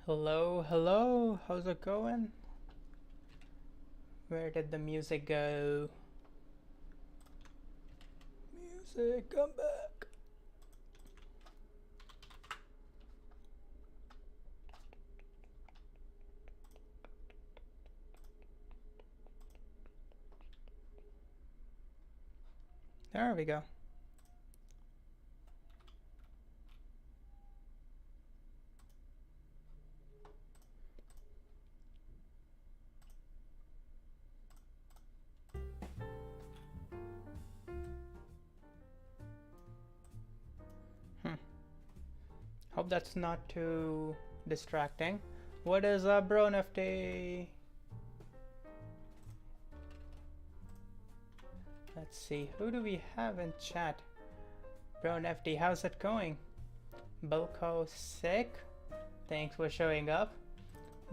Hello, hello, how's it going? Where did the music go? Music, come back. There we go. Hmm. Hope that's not too distracting. What is up, bro, Nifty? Let's see, who do we have in chat? Bro, Nifty, how's it going? Bulko Sick, thanks for showing up.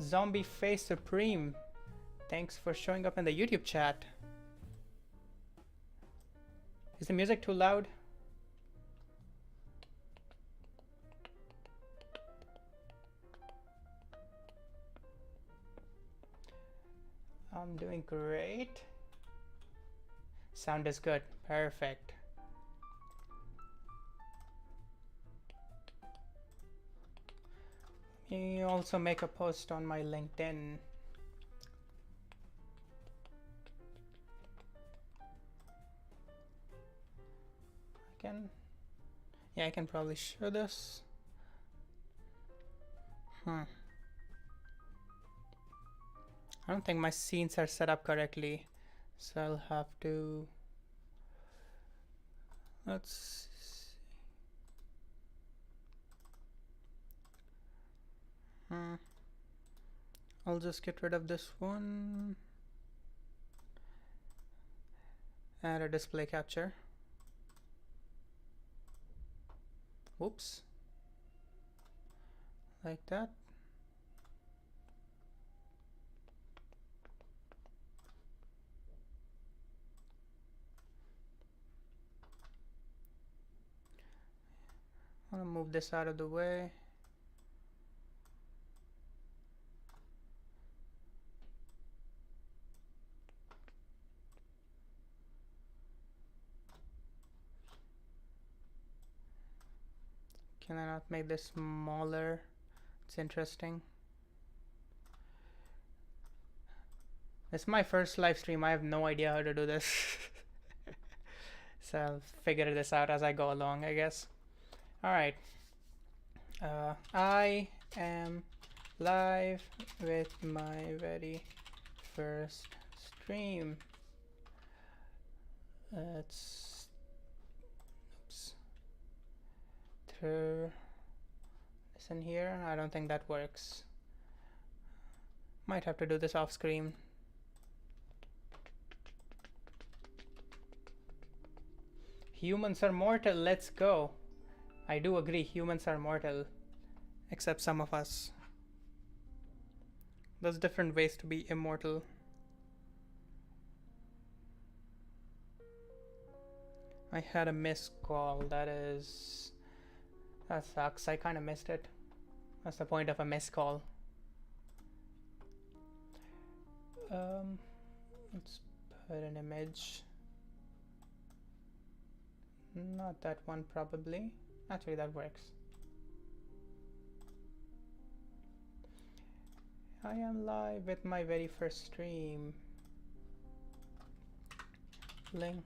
Zombie Face Supreme, thanks for showing up in the YouTube chat. Is the music too loud? I'm doing great. Sound is good. Perfect. You also make a post on my LinkedIn. I can probably show this. I don't think my scenes are set up correctly, so I'll have to. Let's see. I'll just get rid of this one. Add a display capture. Oops. Like that. I'm gonna move this out of the way. Can I not make this smaller? It's interesting. This is my first live stream. I have no idea how to do this. So I'll figure this out as I go along, I guess. Alright. I am live with my very first stream. Let's throw this in here. I don't think that works. Might have to do this off screen. Humans are mortal, let's go. I do agree, humans are mortal. Except some of us. There's different ways to be immortal. I had a missed call, that sucks, I kinda missed it. That's the point of a missed call. Let's put an image. Not that one probably. Actually that works. I am live with my very first stream. Link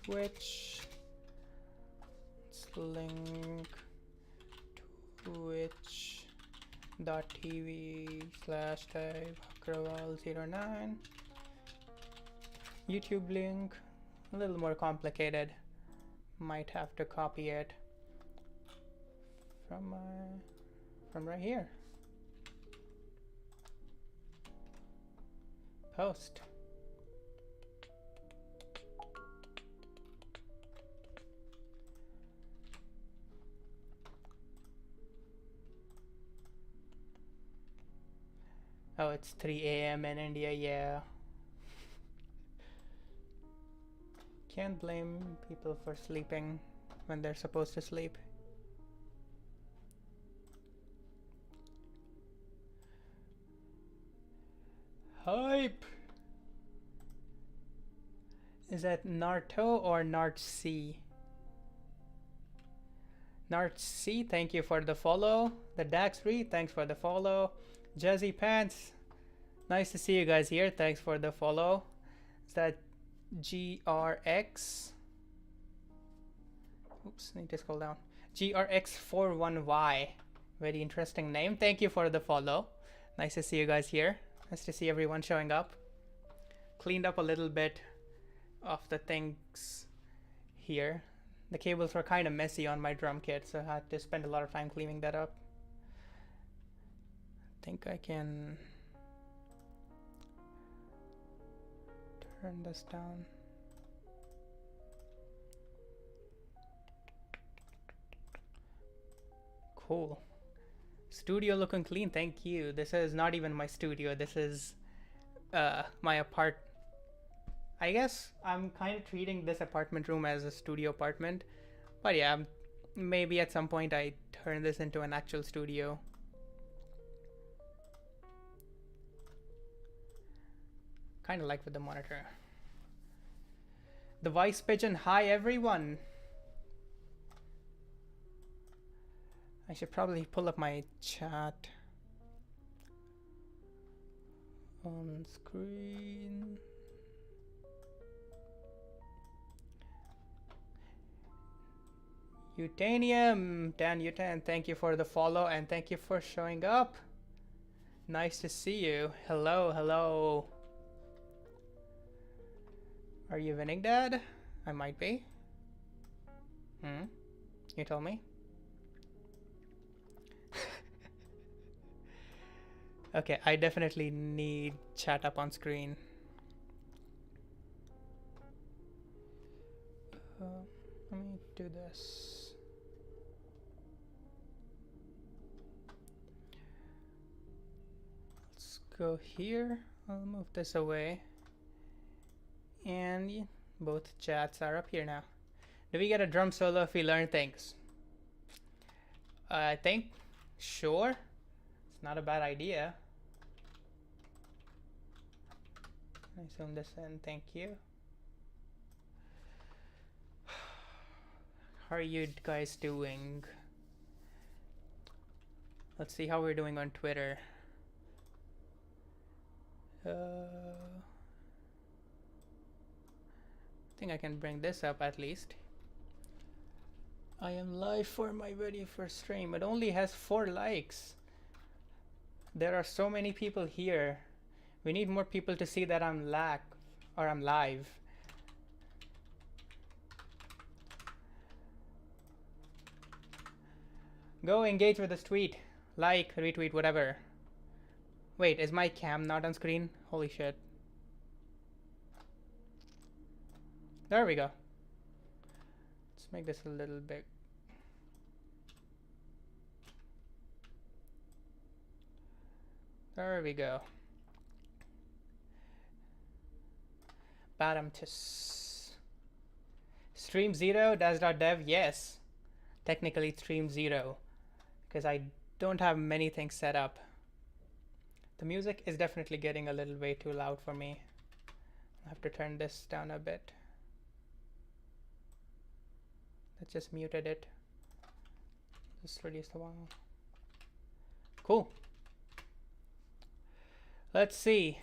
Twitch. Let's link twitch.tv/typeagrawal09. YouTube link, a little more complicated. Might have to copy it from right here. Post. Oh, it's 3 a.m. in India, yeah. Can't blame people for sleeping when they're supposed to sleep. shape. Is that Narto or Nart C? Nart C, thank you for the follow. The Daxry, thanks for the follow. Jazzy Pants, nice to see you guys here. Thanks for the follow. Is that GRX? Oops, need to scroll down. GRX41Y. Very interesting name. Thank you for the follow. Nice to see you guys here. Nice to see everyone showing up. Cleaned up a little bit of the things here. The cables were kind of messy on my drum kit, so I had to spend a lot of time cleaning that up. I think I can turn this down. Cool. Studio looking clean, thank you. This is not even my studio. This is my I guess I'm kind of treating this apartment room as a studio apartment. But yeah, maybe at some point I turn this into an actual studio. Kind of like with the monitor. The Vice Pigeon, hi everyone. I should probably pull up my chat on screen. Utanium, Dan Utan, thank you for the follow and thank you for showing up. Nice to see you. Hello, hello. Are you winning, Dad? I might be. You tell me. Okay, I definitely need chat up on screen. Let me do this. Let's go here. I'll move this away. And both chats are up here now. Do we get a drum solo if we learn things? I think, sure. It's not a bad idea. I zoom this in, thank you. How are you guys doing? Let's see how we're doing on Twitter. I think I can bring this up at least. I am live for my very first stream. It only has 4 likes. There are so many people here. We need more people to see that I'm live. Go engage with this tweet. Like, retweet, whatever. Wait, is my cam not on screen? Holy shit. There we go. Let's make this a little big. There we go. Bottom to stream 0 dash.dev. Yes, technically stream 0 because I don't have many things set up. The music is definitely getting a little way too loud for me. I have to turn this down a bit. Let's just muted it. Just reduce the volume. Cool. Let's see.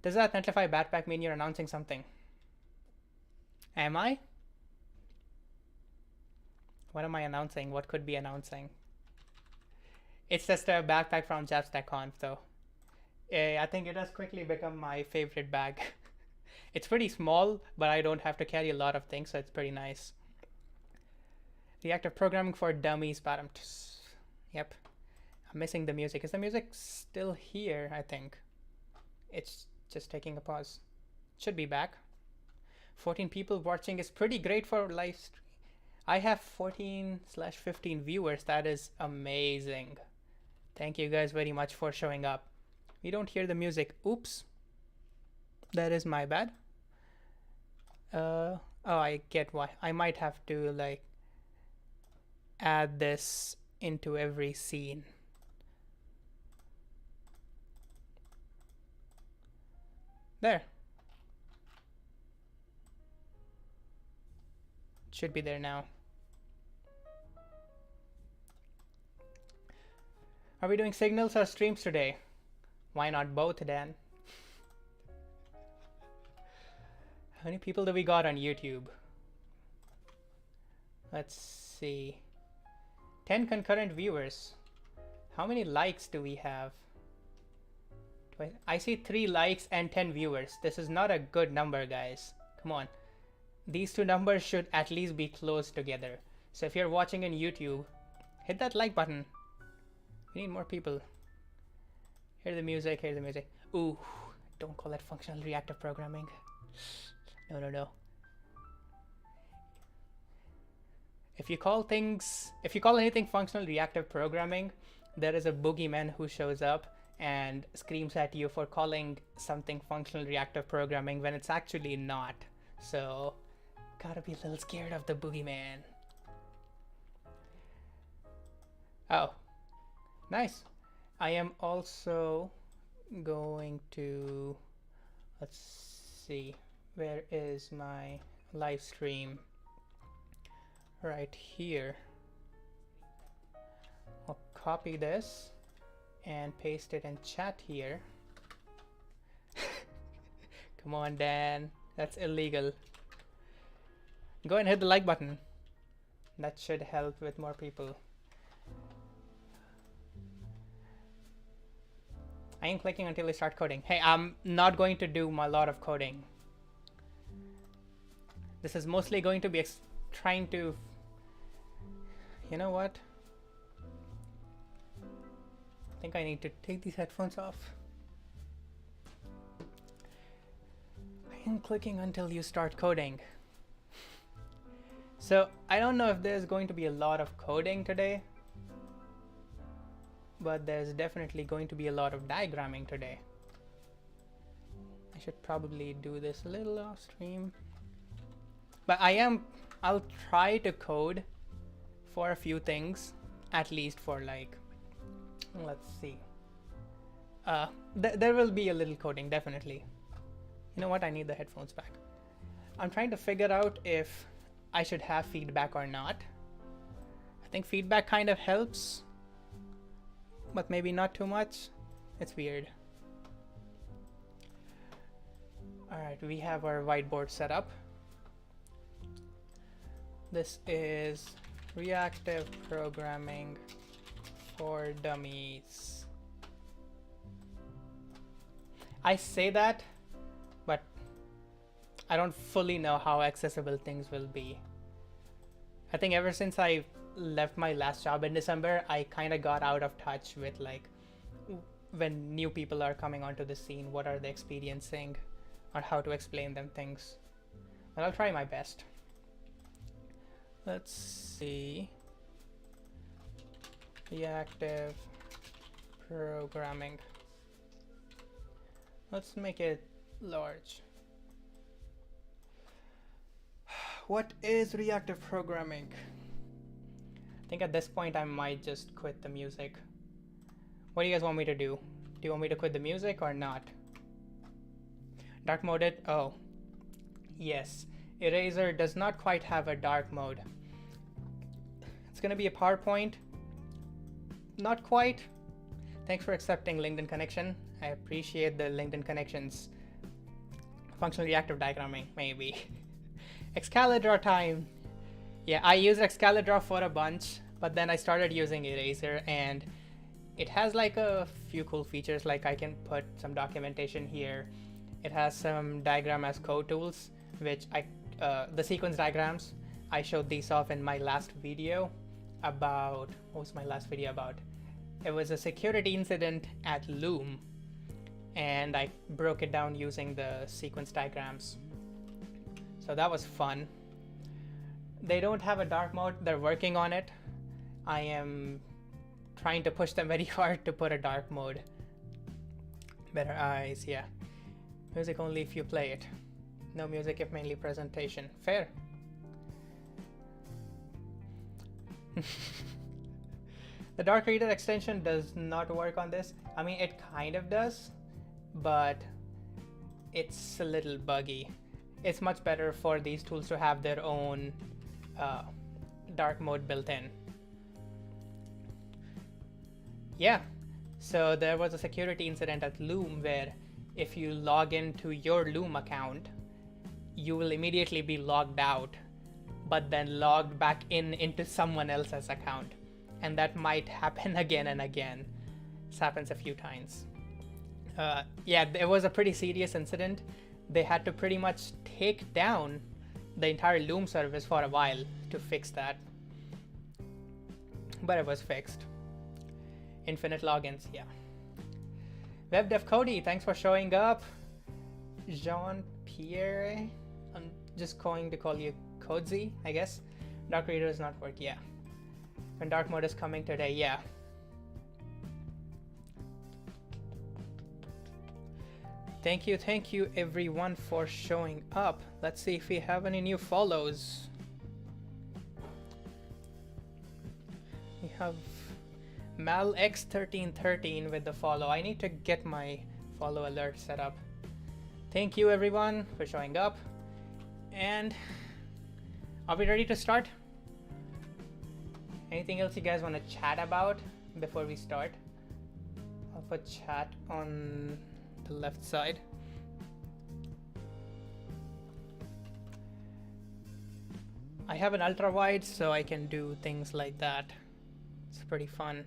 Does that identify backpack mean you're announcing something? Am I? What am I announcing? What could be announcing? It's just a backpack from JabstackConf though. I think it has quickly become my favorite bag. It's pretty small, but I don't have to carry a lot of things, so it's pretty nice. Reactive programming for dummies, bottom. Yep. I'm missing the music. Is the music still here? I think. It's just taking a pause. Should be back. 14 people watching is pretty great for live stream. I have 14/15 viewers. That is amazing. Thank you guys very much for showing up. We don't hear the music. Oops. That is my bad. Oh, I get why. I might have to like add this into every scene. There. It should be there now. Are we doing signals or streams today? Why not both then? How many people do we got on YouTube? Let's see. 10 concurrent viewers. How many likes do we have? I see 3 likes and 10 viewers. This is not a good number, guys. Come on. These two numbers should at least be close together. So if you're watching on YouTube, hit that like button. We need more people. Hear the music, hear the music. Ooh, don't call that functional reactive programming. No, no, no. If you call anything functional reactive programming, there is a boogeyman who shows up and screams at you for calling something functional reactive programming when it's actually not. So, gotta be a little scared of the boogeyman. Oh, nice. I am also going to, let's see, where is my live stream? Right here. I'll copy this and paste it in chat here. Come on, Dan. That's illegal. Go and hit the like button. That should help with more people. I ain't clicking until I start coding. Hey, I'm not going to do a lot of coding. This is mostly going to be trying to... You know what? I think I need to take these headphones off. I am clicking until you start coding. So I don't know if there's going to be a lot of coding today, but there's definitely going to be a lot of diagramming today. I should probably do this a little off stream. But I'll try to code for a few things, at least for like, let's see. There will be a little coding, definitely. You know what? I need the headphones back. I'm trying to figure out if I should have feedback or not. I think feedback kind of helps, but maybe not too much. It's weird. All right, we have our whiteboard set up. This is reactive programming for dummies. I say that, but I don't fully know how accessible things will be. I think ever since I left my last job in December, I kind of got out of touch with like when new people are coming onto the scene, what are they experiencing, or how to explain them things. But I'll try my best. Let's see. Reactive programming. Let's make it large. What is reactive programming? I think at this point I might just quit the music. What do you guys want me to do? Do you want me to quit the music or not? Dark mode it? Oh. Yes. Eraser does not quite have a dark mode. It's gonna be a PowerPoint. Not quite. Thanks for accepting LinkedIn connection. I appreciate the LinkedIn connections. Functional reactive diagramming, maybe. Excalibur time. Yeah, I use Excalibur for a bunch, but then I started using Eraser, and it has like a few cool features, like I can put some documentation here. It has some diagram as code tools, which the sequence diagrams, I showed these off in my last video about, what was my last video about? It was a security incident at Loom, and I broke it down using the sequence diagrams. So that was fun. They don't have a dark mode, they're working on it. I am trying to push them very hard to put a dark mode. Better eyes, yeah. Music only if you play it. No music if mainly presentation. Fair. The dark reader extension does not work on this. I mean, it kind of does, but it's a little buggy. It's much better for these tools to have their own dark mode built in. Yeah, so there was a security incident at Loom where if you log into your Loom account, you will immediately be logged out, but then logged back in into someone else's account. And that might happen again and again. This happens a few times. Yeah, it was a pretty serious incident. They had to pretty much take down the entire Loom service for a while to fix that. But it was fixed. Infinite logins, yeah. WebDev Cody, thanks for showing up. Jean-Pierre, I'm just going to call you Kodzi, I guess. Dark Reader does not work, yeah. When dark mode is coming today, yeah. Thank you everyone for showing up. Let's see if we have any new follows. We have MalX1313 with the follow. I need to get my follow alert set up. Thank you everyone for showing up. And are we ready to start? Anything else you guys want to chat about before we start? I'll put chat on the left side. I have an ultra wide, so I can do things like that. It's pretty fun.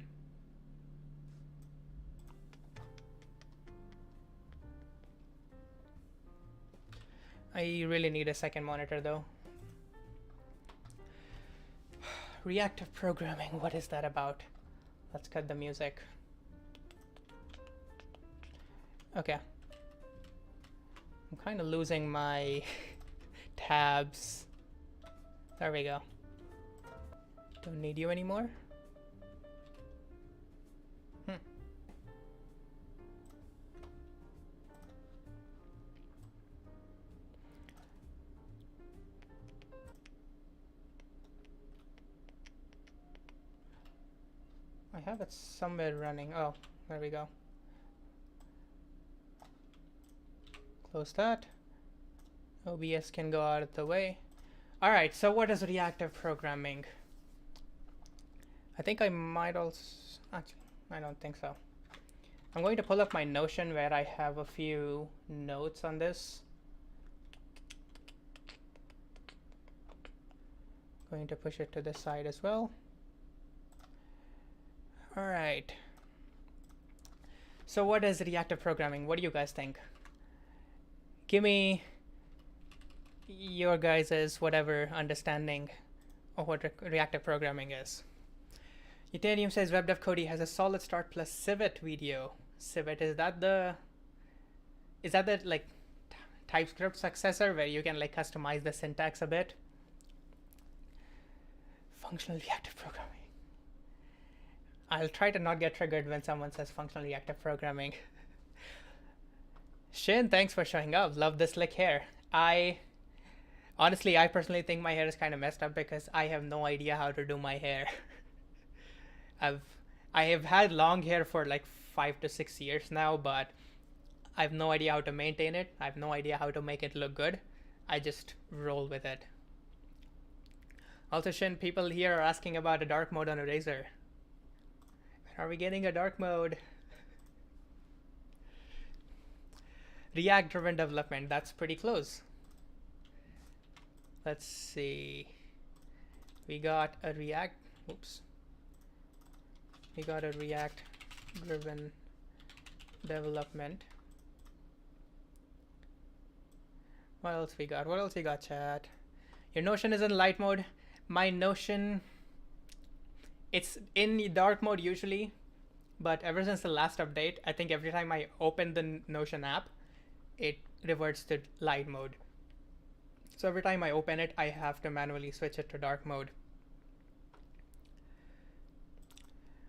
I really need a second monitor though. Reactive programming, what is that about? Let's cut the music. Okay. I'm kind of losing my tabs. There we go. Don't need you anymore. I have it somewhere running. Oh, there we go. Close that. OBS can go out of the way. Alright, so what is reactive programming? I think I might also... Actually, I don't think so. I'm going to pull up my Notion where I have a few notes on this. Going to push it to the side as well. Alright. So what is reactive programming? What do you guys think? Give me your guys's whatever understanding of what reactive programming is. Ethereum says WebDev Cody has a solid start plus Civet video. Civet, is that the like TypeScript successor where you can like customize the syntax a bit? Functional reactive programming. I'll try to not get triggered when someone says functional reactive programming. Shin, thanks for showing up. Love the slick hair. Honestly, I personally think my hair is kind of messed up because I have no idea how to do my hair. I have had long hair for like 5 to 6 years now, but I have no idea how to maintain it. I have no idea how to make it look good. I just roll with it. Also, Shin, people here are asking about a dark mode on a Razor. When are we getting a dark mode? React driven development, that's pretty close. Let's see. We got a React driven development. What else we got? What else we got, chat? Your Notion is in light mode. My Notion, it's in dark mode usually, but ever since the last update, I think every time I open the Notion app, it reverts to light mode. So every time I open it, I have to manually switch it to dark mode.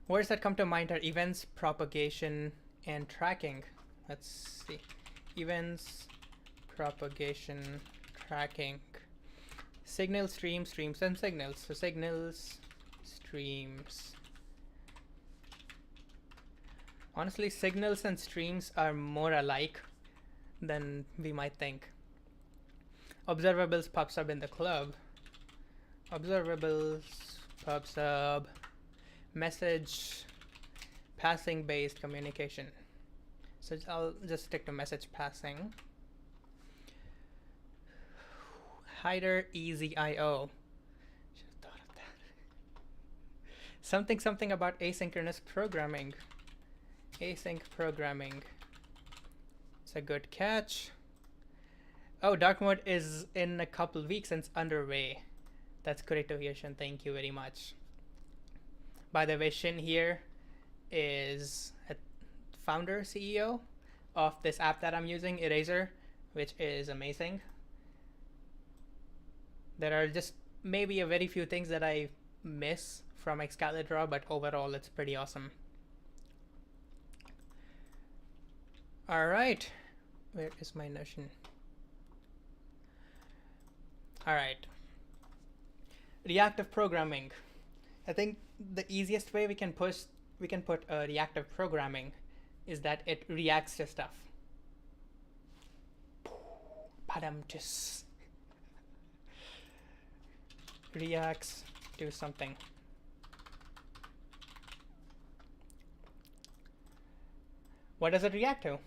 Words that come to mind are events, propagation, and tracking. Let's see. Events, propagation, tracking. Signal, streams, and signals. So signals, streams. Honestly, signals and streams are more alike than we might think. Observables pops up in the club. Observables pops up. Message passing based communication. So I'll just stick to message passing. Hider easy IO. Should have thought of that. Something about asynchronous programming. Async programming. It's a good catch. Oh, dark mode is in a couple weeks and it's underway. That's great to hear, Shin. Thank you very much. By the way, Shin here is a founder, CEO of this app that I'm using, Eraser, which is amazing. There are just maybe a very few things that I miss from Excalibur, but overall it's pretty awesome. All right, where is my Notion? All right, reactive programming. I think the easiest way we can put reactive programming is that it reacts to stuff. Padam-tis. Reacts to something. What does it react to?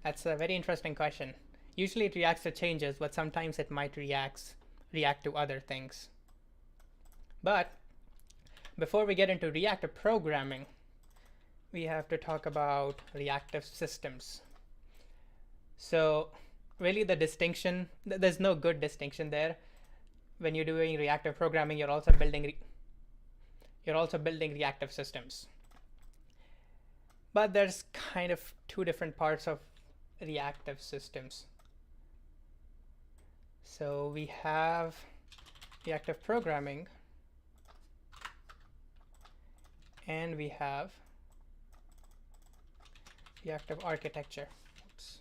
That's a very interesting question. Usually it reacts to changes, but sometimes it might react to other things. But before we get into reactive programming, we have to talk about reactive systems. So really the distinction, there's no good distinction there. When you're doing reactive programming, you're also building reactive systems. But there's kind of two different parts of reactive systems. So we have reactive programming, and we have reactive architecture. Oops.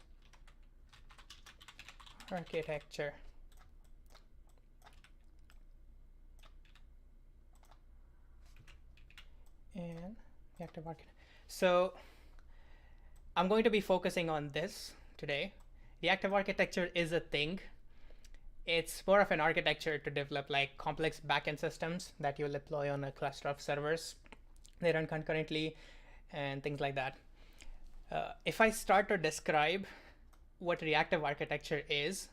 Architecture. And reactive architecture. So I'm going to be focusing on this today. Reactive architecture is a thing. It's more of an architecture to develop like complex backend systems that you'll deploy on a cluster of servers. They run concurrently and things like that. If I start to describe what reactive architecture is,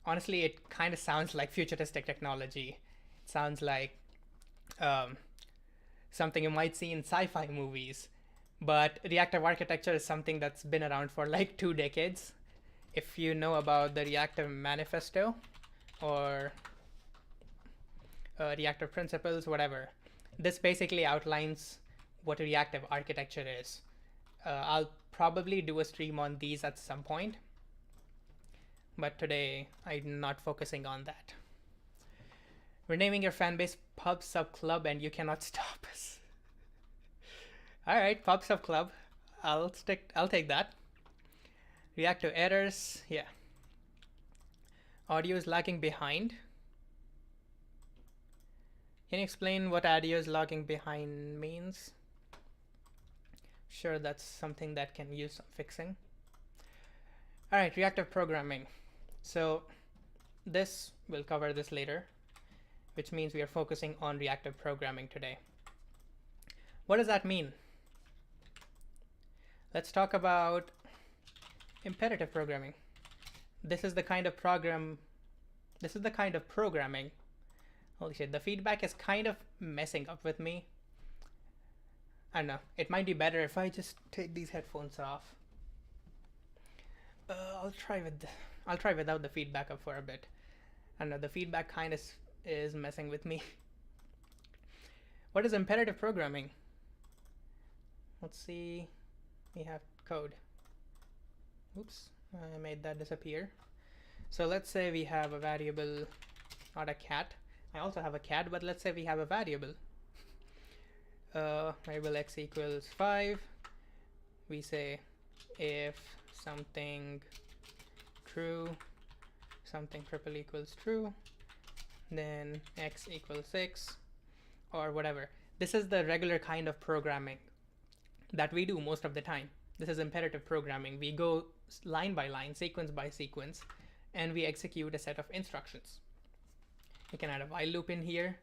honestly, it kind of sounds like futuristic technology. It sounds like something you might see in sci-fi movies. But reactive architecture is something that's been around for like 2 decades. If you know about the Reactive Manifesto or reactive principles, whatever, this basically outlines what a reactive architecture is. I'll probably do a stream on these at some point, but today I'm not focusing on that. Renaming your fanbase pub sub club and you cannot stop us. All right, pub sub club. I'll take that. Reactive errors, yeah. Audio is lagging behind. Can you explain what audio is lagging behind means? Sure, that's something that can use some fixing. All right, reactive programming. So we'll cover this later, which means we are focusing on reactive programming today. What does that mean? Let's talk about imperative programming. This is the kind of programming. Holy shit, the feedback is kind of messing up with me. I don't know. It might be better if I just take these headphones off. I'll try without the feedback up for a bit. I don't know. The feedback kind of is messing with me. What is imperative programming? Let's see. We have code. Oops, I made that disappear. So let's say we have a variable, not a cat. I also have a cat, but let's say we have a variable. Variable x equals 5. We say if something true, something triple equals true, then x equals 6 or whatever. This is the regular kind of programming that we do most of the time. This is imperative programming. We go line by line, sequence by sequence, and we execute a set of instructions. You can add a while loop in here.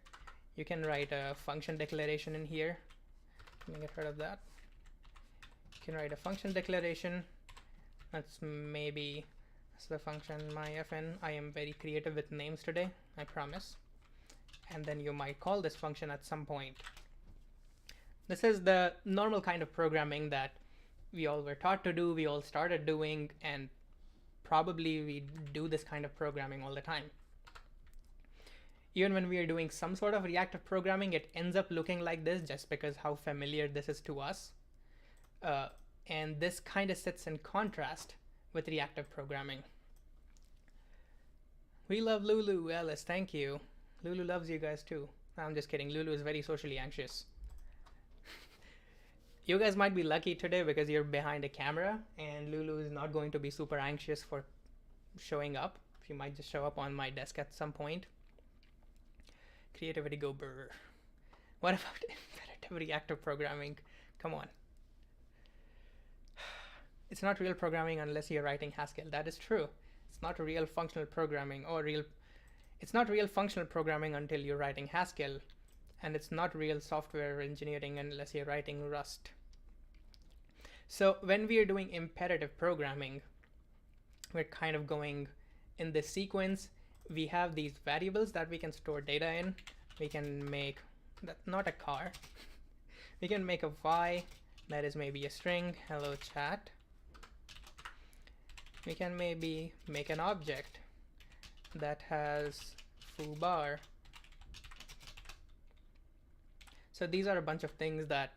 You can write a function declaration in here. Let me get rid of that. You can write a function declaration. That's maybe the function myfn. I am very creative with names today, I promise. And then you might call this function at some point. This is the normal kind of programming that we all were taught to do, we all started doing, and probably we do this kind of programming all the time. Even when we are doing some sort of reactive programming, it ends up looking like this just because how familiar this is to us. And this kind of sits in contrast with reactive programming. We love Lulu, Alice, thank you. Lulu loves you guys too. I'm just kidding, Lulu is very socially anxious. You guys might be lucky today because you're behind a camera and Lulu is not going to be super anxious for showing up. She might just show up on my desk at some point. Creativity go brr. What about imperative reactive programming? Come on. It's not real programming unless you're writing Haskell. That is true. It's not real functional programming it's not real functional programming until you're writing Haskell, and it's not real software engineering unless you're writing Rust. So when we are doing imperative programming, we're kind of going in this sequence. We have these variables that we can store data in. We can make that, not a car. We can make a y that is maybe a string, hello chat. We can maybe make an object that has foobar. So these are a bunch of things that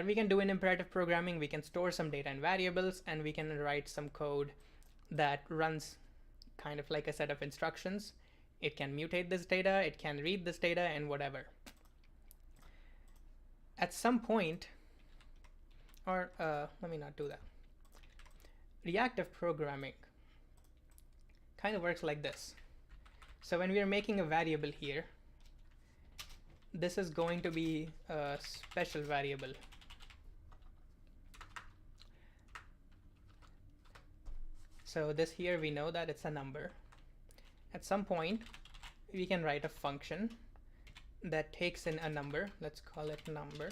we can do in imperative programming. We can store some data in variables, and we can write some code that runs kind of like a set of instructions. It can mutate this data, it can read this data, and whatever. At some point, or let me not do that. Reactive programming kind of works like this. So when we are making a variable here, this is going to be a special variable. So this here, we know that it's a number. At some point, we can write a function that takes in a number. Let's call it number.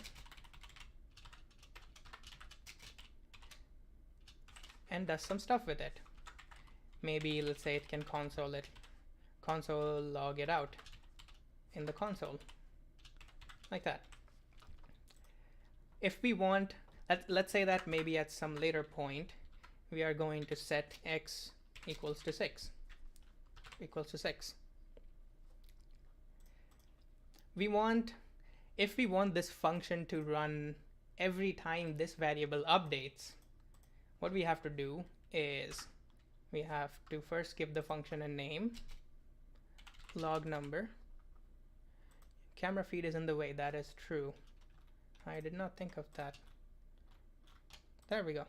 And does some stuff with it. Maybe let's say it can console log it out in the console, like that. If we want, let's say that maybe at some later point, we are going to set x equals to 6. If we want this function to run every time this variable updates, what we have to do is we have to first give the function a name, log number. Camera feed is in the way, that is true. I did not think of that. There we go.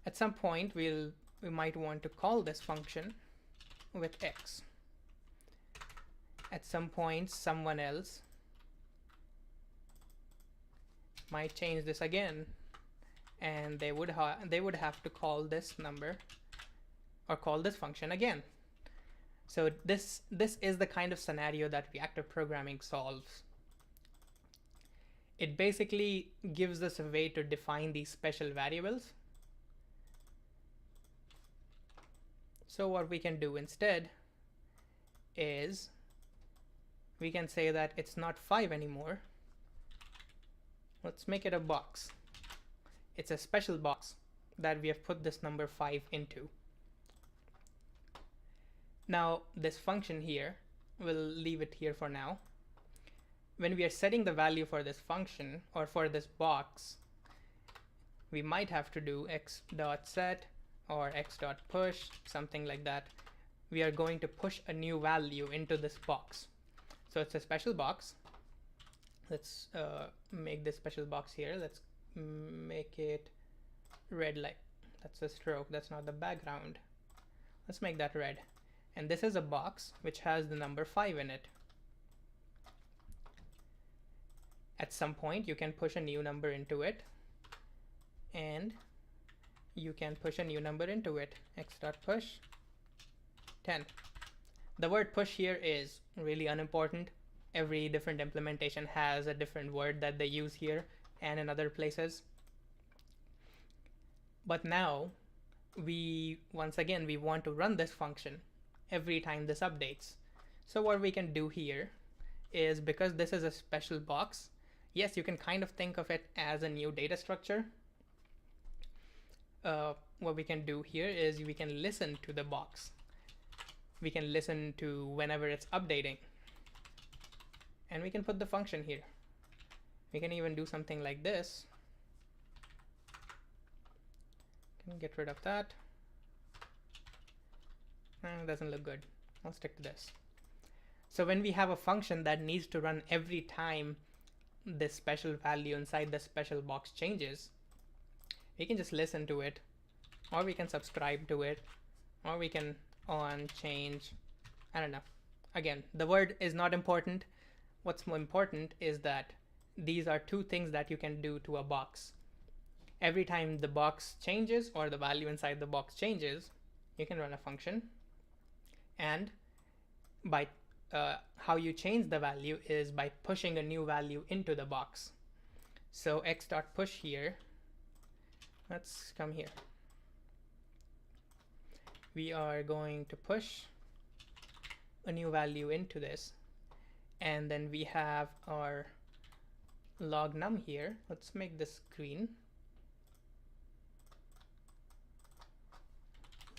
At some point, we might want to call this function with x. At some point, someone else might change this again, and they would have to call this number or call this function again. So this is the kind of scenario that reactive programming solves. It basically gives us a way to define these special variables. So what we can do instead is we can say that it's not 5 anymore. Let's make it a box. It's a special box that we have put this number 5 into. Now this function here, we'll leave it here for now. When we are setting the value for this function or for this box, we might have to do x.set or x.push, something like that. We are going to push a new value into this box. So it's a special box. Let's make this special box here. Let's make it red light. That's the stroke, that's not the background. Let's make that red. And this is a box which has the number 5 in it. At some point, you can push a new number into it, and you can push a new number into it. X.push 10. The word push here is really unimportant. Every different implementation has a different word that they use here and in other places. But now, once again, we want to run this function every time this updates. So what we can do here is, because this is a special box, yes, you can kind of think of it as a new data structure. What we can do here is we can listen to the box. We can listen to whenever it's updating. And we can put the function here. We can even do something like this. Can get rid of that. Doesn't look good. I'll stick to this. So when we have a function that needs to run every time this special value inside the special box changes, we can just listen to it, or we can subscribe to it, or we can on change. I don't know. Again, the word is not important. What's more important is that these are two things that you can do to a box. Every time the box changes or the value inside the box changes, you can run a function. And by how you change the value is by pushing a new value into the box. So x.push here, let's come here. We are going to push a new value into this, and then we have our log num here. Let's make this green.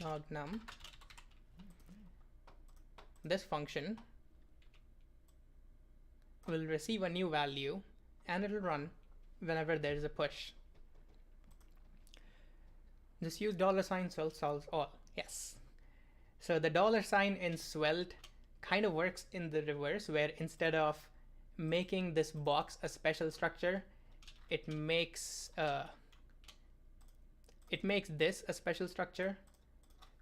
Log num. This function will receive a new value, and it'll run whenever there's a push. Just use $sign swell solves all. Yes. So the $sign in Svelte kind of works in the reverse, where instead of making this box a special structure, it makes this a special structure,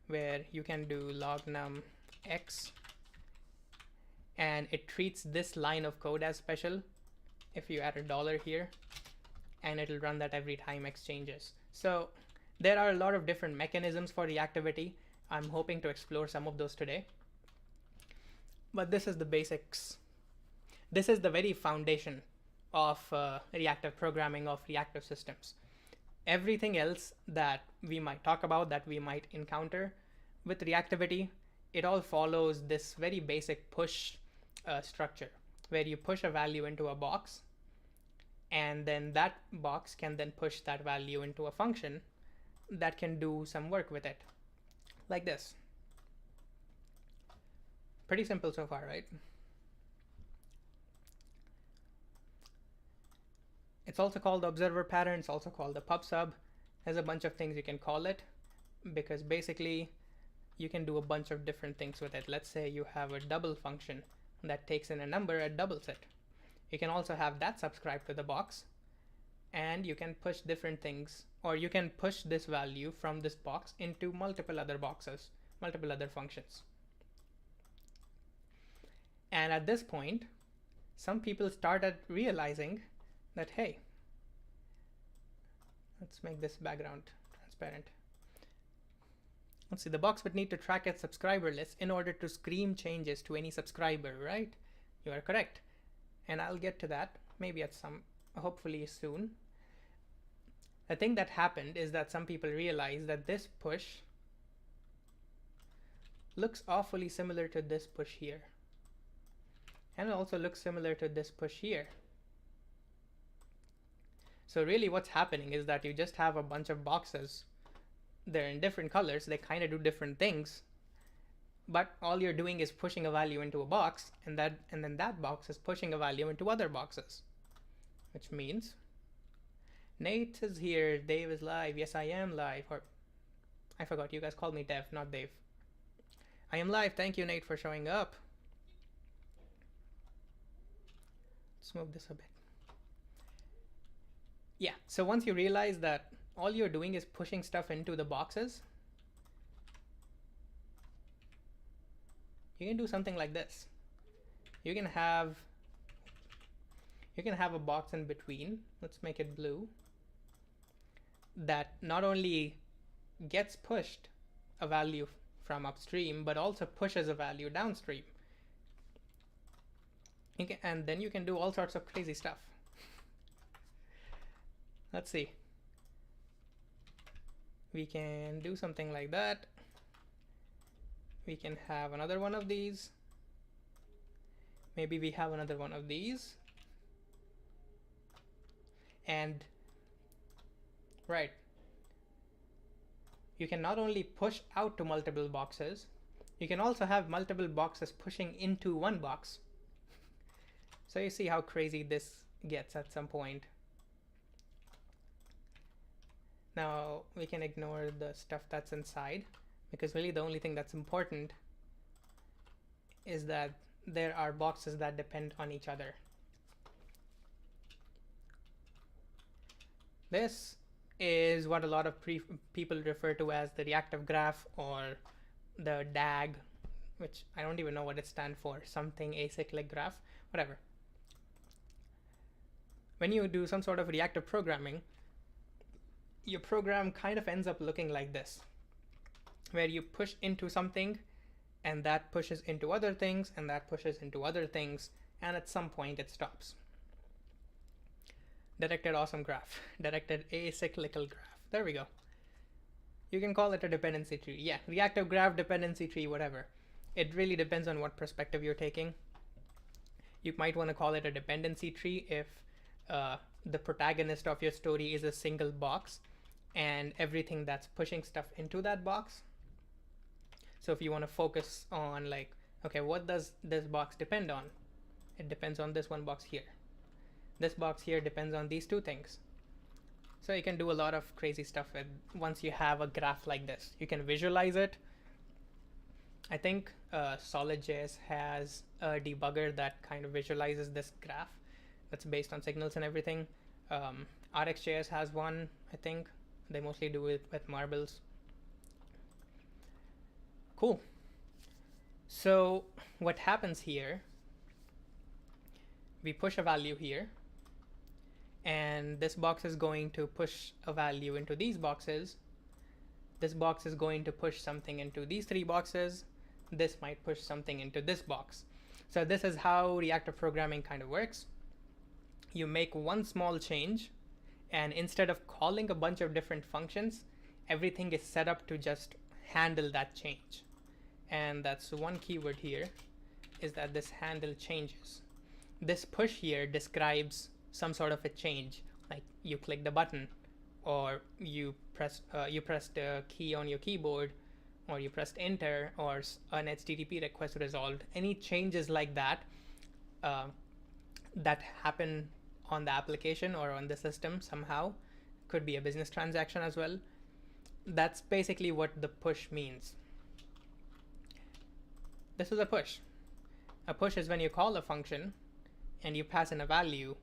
where you can do log num x, and it treats this line of code as special. If you add a $, here, and it'll run that every time x changes. So there are a lot of different mechanisms for reactivity. I'm hoping to explore some of those today. But this is the basics. This is the very foundation of reactive programming, of reactive systems. Everything else that we might talk about, that we might encounter with reactivity, it all follows this very basic push structure, where you push a value into a box, and then that box can then push that value into a function that can do some work with it, like this. Pretty simple so far, right? It's also called the observer pattern. It's also called the pub sub. There's a bunch of things you can call it, because basically you can do a bunch of different things with it. Let's say you have a double function that takes in a number and doubles it. You can also have that subscribe to the box, and you can push different things, or you can push this value from this box into multiple other boxes, multiple other functions. And at this point, some people started realizing that, hey, let's make this background transparent. Let's see, the box would need to track its subscriber list in order to scream changes to any subscriber, right? You are correct. And I'll get to that maybe at hopefully soon. The thing that happened is that some people realized that this push looks awfully similar to this push here. And it also looks similar to this push here. So really what's happening is that you just have a bunch of boxes. They're in different colors, they kind of do different things, but all you're doing is pushing a value into a box, and then that box is pushing a value into other boxes. Which means Nate is here, Dave is live. Yes, I am live. Or I forgot, you guys called me Dev, not Dave. I am live. Thank you, Nate, for showing up. Let's move this a bit. Yeah, so once you realize that all you're doing is pushing stuff into the boxes, you can do something like this. You you can have a box in between. Let's make it blue. That not only gets pushed a value from upstream, but also pushes a value downstream. And then you can do all sorts of crazy stuff. Let's see. We can do something like that. We can have another one of these. Maybe we have another one of these. And right, you can not only push out to multiple boxes, you can also have multiple boxes pushing into one box. So you see how crazy this gets at some point. Now we can ignore the stuff that's inside, because really the only thing that's important is that there are boxes that depend on each other. This is what a lot of people refer to as the reactive graph, or the DAG, which I don't even know what it stands for, something acyclic graph, whatever. When you do some sort of reactive programming, your program kind of ends up looking like this, where you push into something and that pushes into other things and that pushes into other things, and at some point it stops. Directed awesome graph, directed acyclical graph. There we go. You can call it a dependency tree. Yeah, reactive graph, dependency tree, whatever. It really depends on what perspective you're taking. You might want to call it a dependency tree if the protagonist of your story is a single box and everything that's pushing stuff into that box. So if you want to focus on, like, okay, what does this box depend on? It depends on this one box here. This box here depends on these two things. So you can do a lot of crazy stuff with once you have a graph like this. You can visualize it. I think Solid.js has a debugger that kind of visualizes this graph that's based on signals and everything. RxJS has one, I think. They mostly do it with marbles. Cool. So what happens here, we push a value here, and this box is going to push a value into these boxes. This box is going to push something into these three boxes. This might push something into this box. So this is how reactive programming kind of works. You make one small change, and instead of calling a bunch of different functions, everything is set up to just handle that change. And that's one keyword here, is that this handle changes. This push here describes some sort of a change, like you clicked a button, or you pressed a key on your keyboard, or you pressed enter, or an HTTP request resolved. Any changes like that that happen on the application or on the system somehow, could be a business transaction as well. That's basically what the push means. This is a push. A push is when you call a function and you pass in a value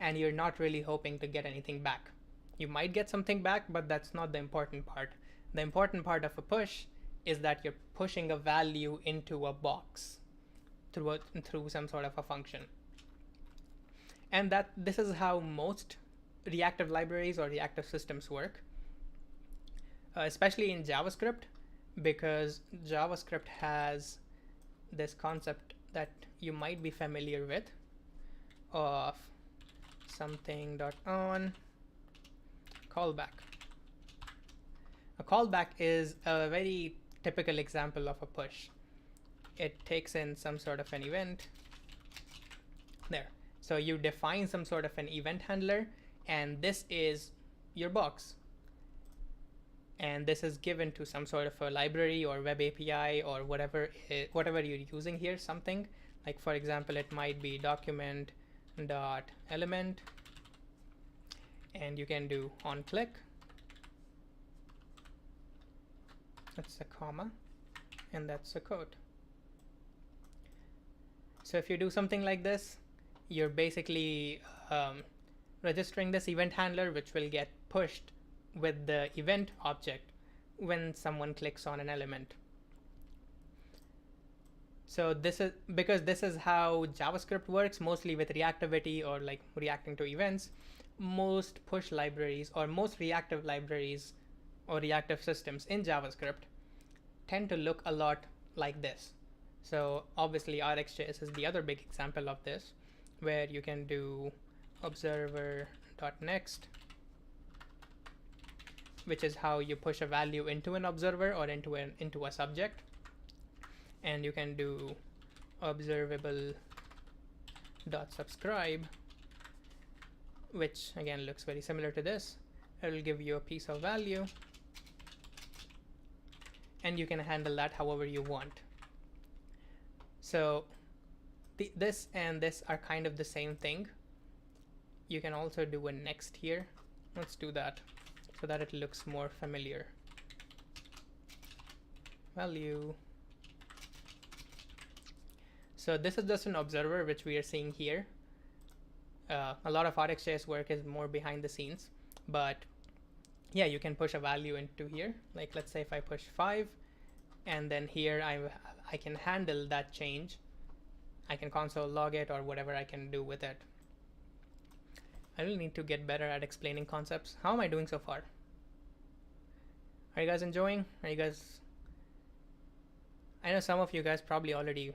and you're not really hoping to get anything back. You might get something back, but that's not the important part. The important part of a push is that you're pushing a value into a box through some sort of a function. And this is how most reactive libraries or reactive systems work, especially in JavaScript, because JavaScript has this concept that you might be familiar with of something.on callback. A callback is a very typical example of a push. It takes in some sort of an event there. So you define some sort of an event handler, and this is your box. And this is given to some sort of a library or web API or whatever you're using here, something. Like, for example, it might be document.element, and you can do onClick. That's a comma, and that's a quote. So if you do something like this, you're basically registering this event handler, which will get pushed with the event object when someone clicks on an element. So this is because this is how JavaScript works, mostly with reactivity or like reacting to events. Most push libraries or most reactive libraries or reactive systems in JavaScript tend to look a lot like this. So obviously RxJS is the other big example of this, where you can do observer.next, which is how you push a value into an observer or into a subject. And you can do observable.subscribe, which again looks very similar to this. It will give you a piece of value, and you can handle that however you want. So this and this are kind of the same thing. You can also do a next here. Let's do that so that it looks more familiar. Value. So this is just an observer, which we are seeing here. A lot of RxJS work is more behind the scenes, but yeah, you can push a value into here. Like let's say if I push 5, and then here I can handle that change. I can console log it or whatever I can do with it. I really need to get better at explaining concepts. How am I doing so far? Are you guys enjoying? Are you guys... I know some of you guys probably already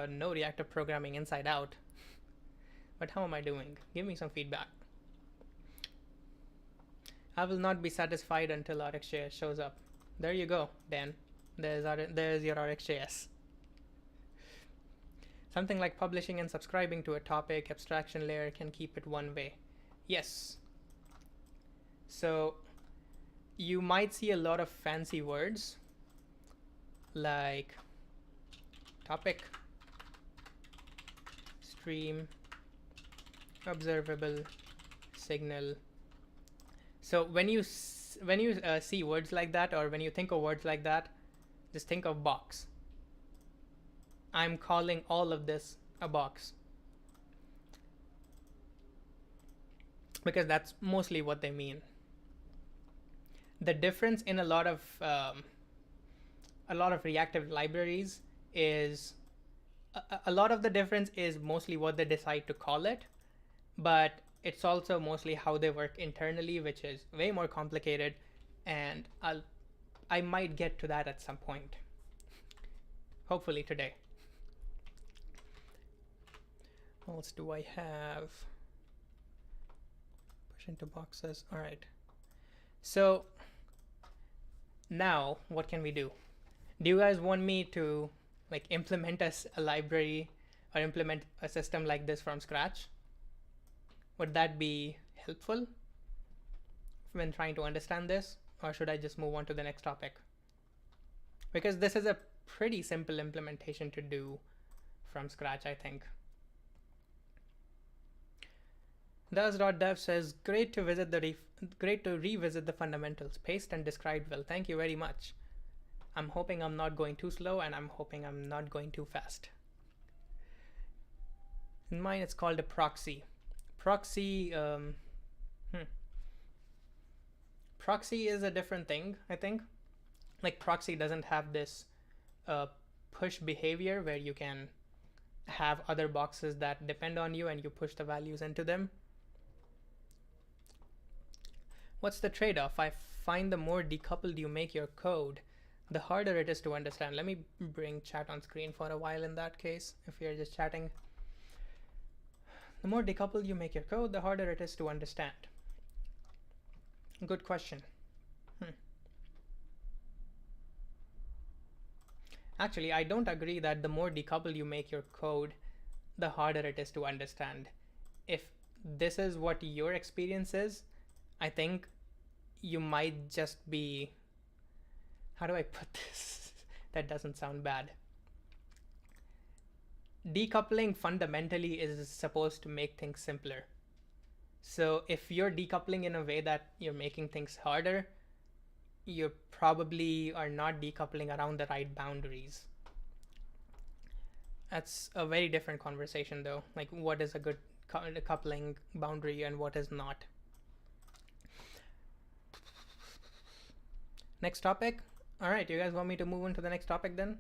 know reactive programming inside out, but how am I doing? Give me some feedback. I will not be satisfied until RxJS shows up. There you go, Dan. There's your RxJS. Something like publishing and subscribing to a topic abstraction layer can keep it one way. Yes. So you might see a lot of fancy words like topic, stream, observable, signal. So when you see words like that, or when you think of words like that, just think of box. I'm calling all of this a box because that's mostly what they mean. The difference in a lot of reactive libraries is a lot of the difference is mostly what they decide to call it, but it's also mostly how they work internally, which is way more complicated, and I might get to that at some point, hopefully today. What else do I have? Push into boxes. All right. So now what can we do? Do you guys want me to like implement a library or implement a system like this from scratch? Would that be helpful when trying to understand this, or should I just move on to the next topic? Because this is a pretty simple implementation to do from scratch, I think. Das.dev says, great to revisit the fundamentals. Paced and described well. Thank you very much. I'm hoping I'm not going too slow, and I'm hoping I'm not going too fast. In mine, it's called a proxy. Proxy is a different thing, I think. Like proxy doesn't have this push behavior where you can have other boxes that depend on you and you push the values into them. What's the trade-off? I find the more decoupled you make your code, the harder it is to understand. Let me bring chat on screen for a while in that case, if you're just chatting. The more decoupled you make your code, the harder it is to understand. Good question. Actually, I don't agree that the more decoupled you make your code, the harder it is to understand. If this is what your experience is, I think you might just be... How do I put this? That doesn't sound bad. Decoupling fundamentally is supposed to make things simpler. So if you're decoupling in a way that you're making things harder, you probably are not decoupling around the right boundaries. That's a very different conversation though. Like what is a good coupling boundary and what is not. Next topic. All right, you guys want me to move on to the next topic then?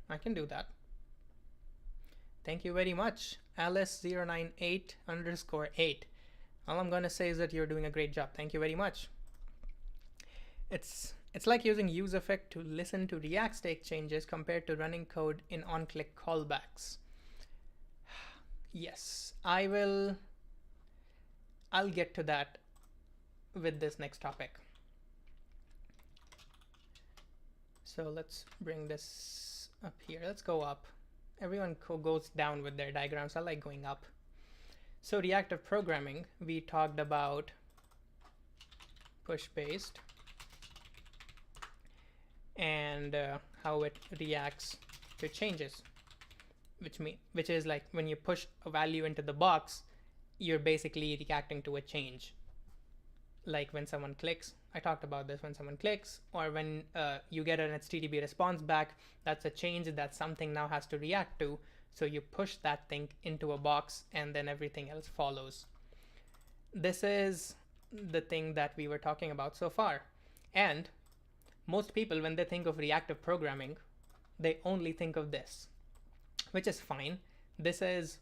I can do that. Thank you very much, Alice098_8. All I'm gonna say is that you're doing a great job. Thank you very much. It's like using useEffect to listen to React state changes compared to running code in on-click callbacks. Yes, I'll get to that with this next topic. So let's bring this up here. Let's go up. Everyone goes down with their diagrams. I like going up. So reactive programming, we talked about push-based and how it reacts to changes, which is like when you push a value into the box, you're basically reacting to a change. Like when someone clicks, I talked about this, when someone clicks, or when you get an HTTP response back, that's a change that something now has to react to. So you push that thing into a box and then everything else follows. This is the thing that we were talking about so far. And most people, when they think of reactive programming, they only think of this, which is fine. This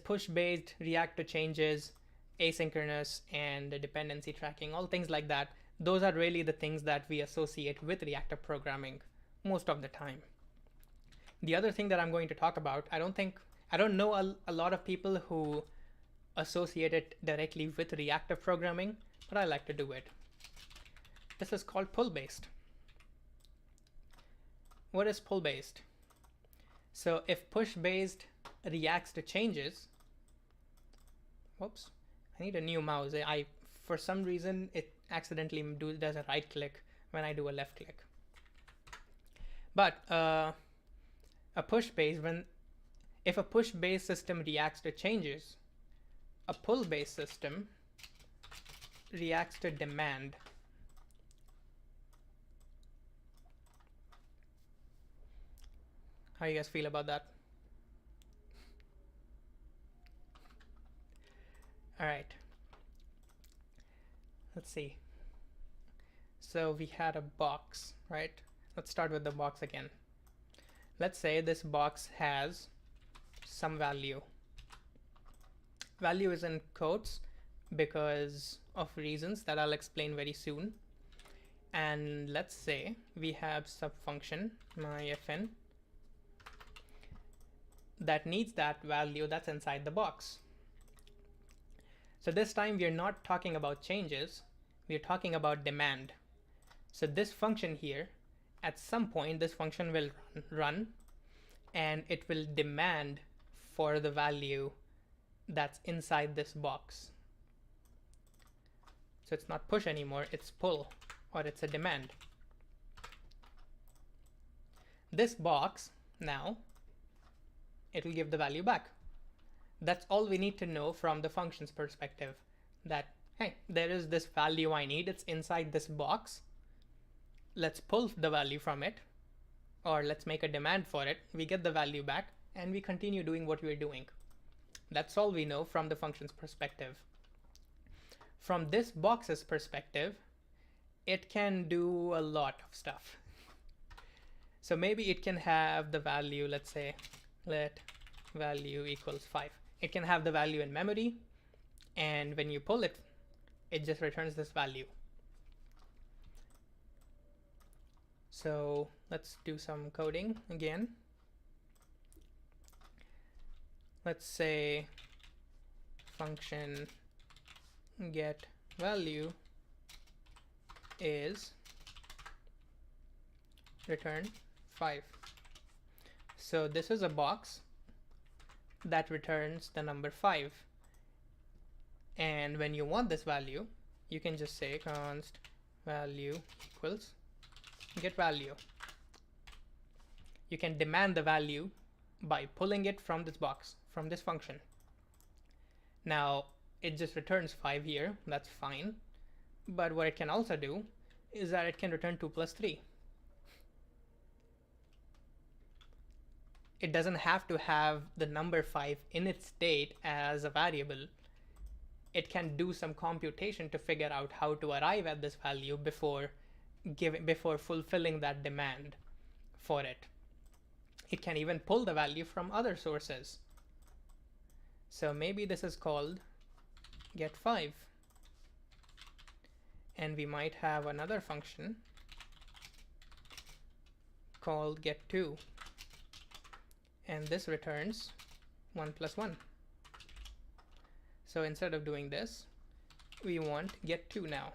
push-based react to changes, asynchronous, and dependency tracking, all things like that. Those are really the things that we associate with reactive programming most of the time. The other thing that I'm going to talk about, I don't know a lot of people who associate it directly with reactive programming, but I like to do it. This is called pull-based. What is pull-based? So if push-based reacts to changes, whoops, I need a new mouse. For some reason, it accidentally does a right click when I do a left click. But a push-based, if a push-based system reacts to changes, a pull-based system reacts to demand. How you guys feel about that? All right. Let's see. So we had a box, right? Let's start with the box again. Let's say this box has some value. Value is in quotes because of reasons that I'll explain very soon. And let's say we have sub function myFn that needs that value that's inside the box. So this time we're not talking about changes, we're talking about demand. So this function here, at some point this function will run and it will demand for the value that's inside this box. So it's not push anymore, it's pull, or it's a demand. This box now, it will give the value back. That's all we need to know from the function's perspective, that hey, there is this value I need, it's inside this box. Let's pull the value from it, or let's make a demand for it. We get the value back and we continue doing what we're doing. That's all we know from the function's perspective. From this box's perspective, it can do a lot of stuff. So maybe it can have the value, let's say, let value equals 5. It can have the value in memory, and when you pull it, it just returns this value. So let's do some coding again. Let's say function get value is return 5. So this is a box that returns the number 5. And when you want this value, you can just say const value equals get value. You can demand the value by pulling it from this box, from this function. Now it just returns 5 here, that's fine. But what it can also do is that it can return 2 plus 3. It doesn't have to have the number 5 in its state as a variable. It can do some computation to figure out how to arrive at this value before fulfilling that demand for it. It can even pull the value from other sources. So maybe this is called get5. And we might have another function called get2. And this returns 1 plus 1. So instead of doing this, we want get2 now.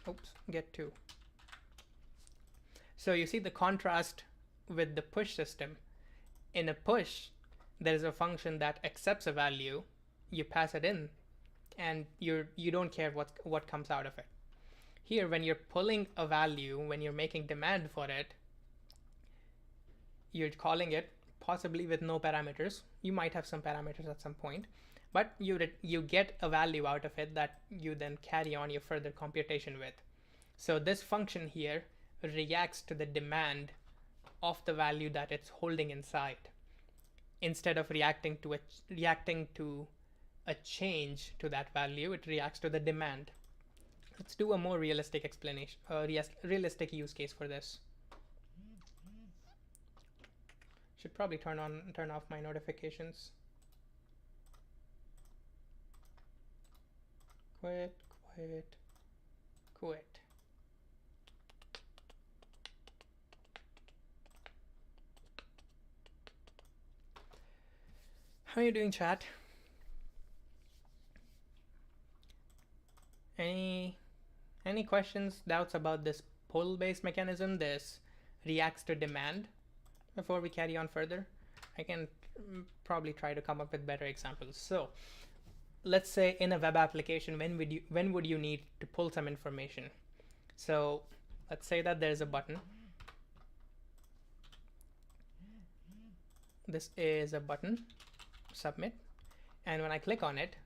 Oops, get2. So you see the contrast with the push system. In a push, there is a function that accepts a value, you pass it in, and you don't care what comes out of it. Here, when you're pulling a value, when you're making demand for it, you're calling it possibly with no parameters. You might have some parameters at some point, but you get a value out of it that you then carry on your further computation with. So this function here reacts to the demand of the value that it's holding inside. Instead of reacting to a change to that value, it reacts to the demand. Let's do a more realistic explanation, realistic use case for this. Should probably turn off my notifications. Quit. How are you doing, chat? Any questions, doubts about this pull-based mechanism, this reacts to demand, before we carry on further? I can probably try to come up with better examples. So let's say in a web application, when would you need to pull some information? So let's say that there's a button. This is a button, submit, and when I click on it,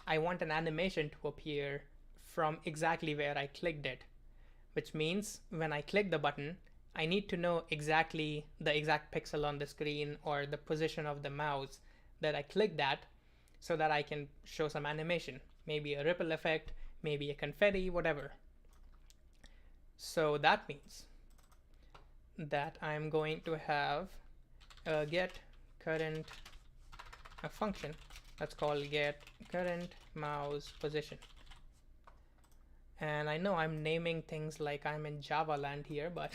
I want an animation to appear from exactly where I clicked it, which means when I click the button, I need to know exactly the exact pixel on the screen or the position of the mouse that I clicked at, so that I can show some animation, maybe a ripple effect, maybe a confetti, whatever. So that means that I'm going to have a get current, a function that's called get current mouse position. And I know I'm naming things like I'm in Java land here, but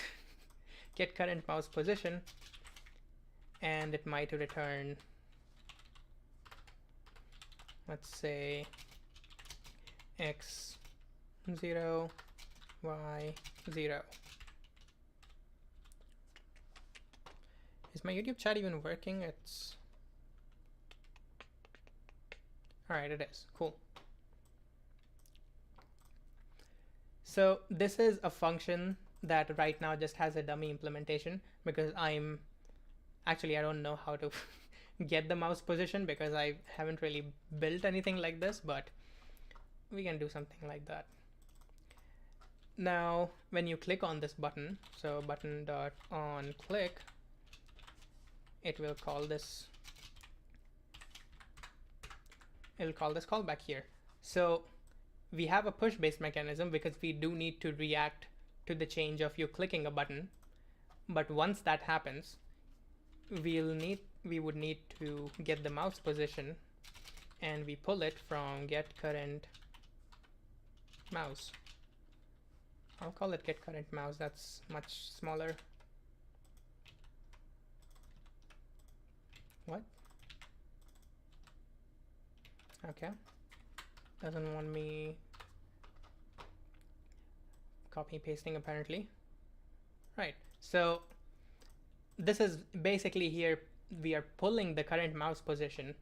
get current mouse position, and it might return, let's say, x0, y0. Is my YouTube chat even working? It's all right, it is. Cool. So this is a function that right now just has a dummy implementation, because I don't know how to get the mouse position because I haven't really built anything like this, but we can do something like that. Now, when you click on this button, so button.onClick, it will call this. It'll call this callback here. So we have a push-based mechanism because we do need to react to the change of you clicking a button. But once that happens, we would need to get the mouse position, and we pull it from get current mouse. I'll call it get current mouse. That's much smaller. What? Okay. Doesn't want me copy pasting apparently. Right. So this is basically here we are pulling the current mouse position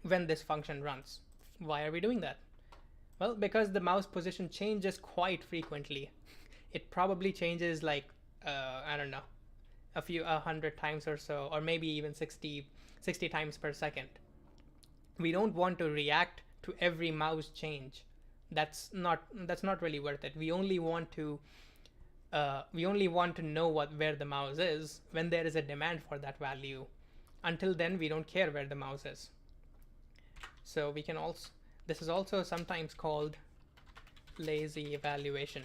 when this function runs. Why are we doing that? Well, because the mouse position changes quite frequently. It probably changes like I don't know, a few 100 times or so, or maybe even 60 times per second. We don't want to react to every mouse change. That's not really worth it. We only want to know where the mouse is when there is a demand for that value. Until then, we don't care where the mouse is. So we can also, this is also sometimes called lazy evaluation.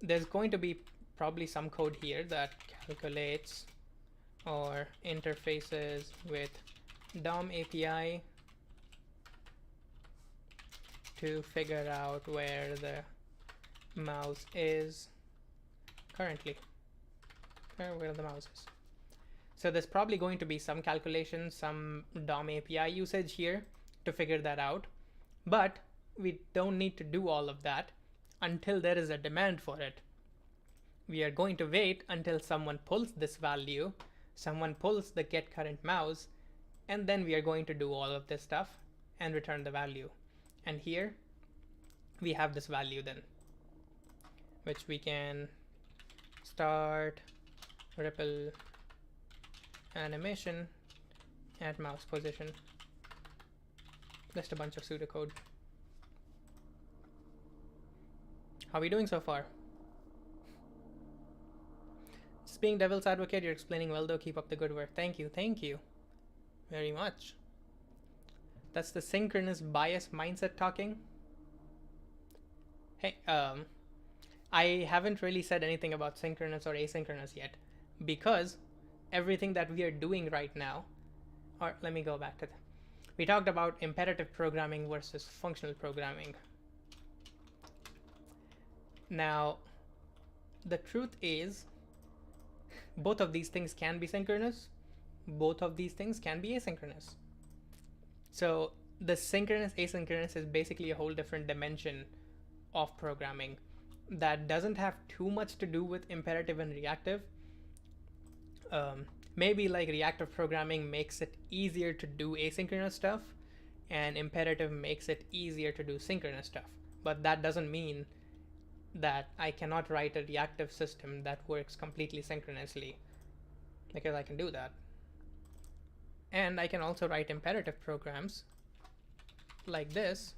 There's going to be probably some code here that calculates or interfaces with DOM API to figure out where the mouse is currently, where the mouse is. So there's probably going to be some calculation, some DOM API usage here to figure that out. But we don't need to do all of that until there is a demand for it. We are going to wait until someone pulls this value, someone pulls the get current mouse, and then we are going to do all of this stuff and return the value. And here we have this value then, which we can start ripple animation at mouse position. Just a bunch of pseudocode. How are we doing so far? Just being devil's advocate, you're explaining well though. Keep up the good work. Thank you very much. That's the synchronous bias mindset talking. Hey, I haven't really said anything about synchronous or asynchronous yet, because everything that we are doing right now, or let me go back to that. We talked about imperative programming versus functional programming. Now, the truth is, both of these things can be synchronous, both of these things can be asynchronous. So the synchronous asynchronous is basically a whole different dimension of programming that doesn't have too much to do with imperative and reactive. Maybe like reactive programming makes it easier to do asynchronous stuff, and imperative makes it easier to do synchronous stuff. But that doesn't mean that I cannot write a reactive system that works completely synchronously, because I can do that. And I can also write imperative programs like this,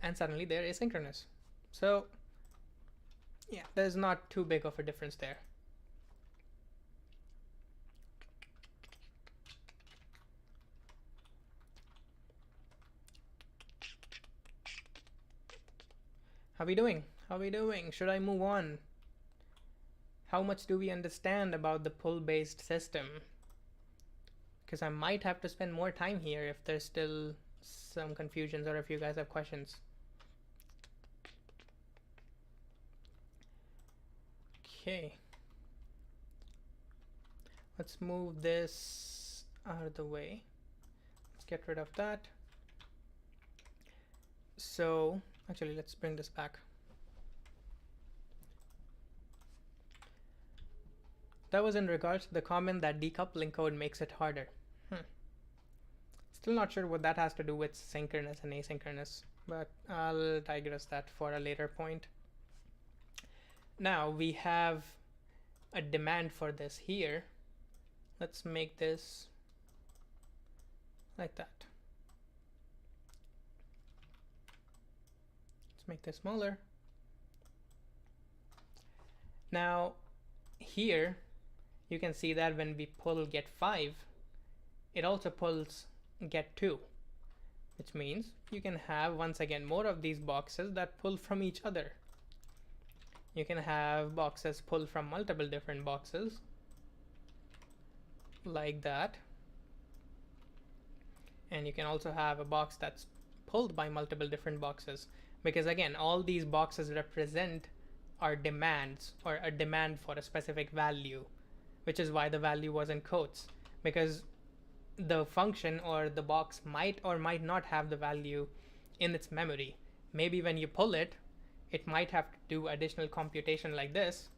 and suddenly they're asynchronous. So yeah, there's not too big of a difference there. How we doing? How we doing? Should I move on? How much do we understand about the pull-based system? Because I might have to spend more time here if there's still some confusions or if you guys have questions. Okay. Let's move this out of the way. Let's get rid of that. So actually, let's bring this back. That was in regards to the comment that decoupling code makes it harder. Still not sure what that has to do with synchronous and asynchronous, but I'll digress that for a later point. Now we have a demand for this here. Let's make this like that. Let's make this smaller. Now here you can see that when we pull get 5, it also pulls get 2, which means you can have once again more of these boxes that pull from each other. You can have boxes pull from multiple different boxes like that, and you can also have a box that's pulled by multiple different boxes, because again all these boxes represent our demands, or a demand for a specific value, which is why the value was in quotes, because the function or the box might or might not have the value in its memory. Maybe when you pull it, it might have to do additional computation like this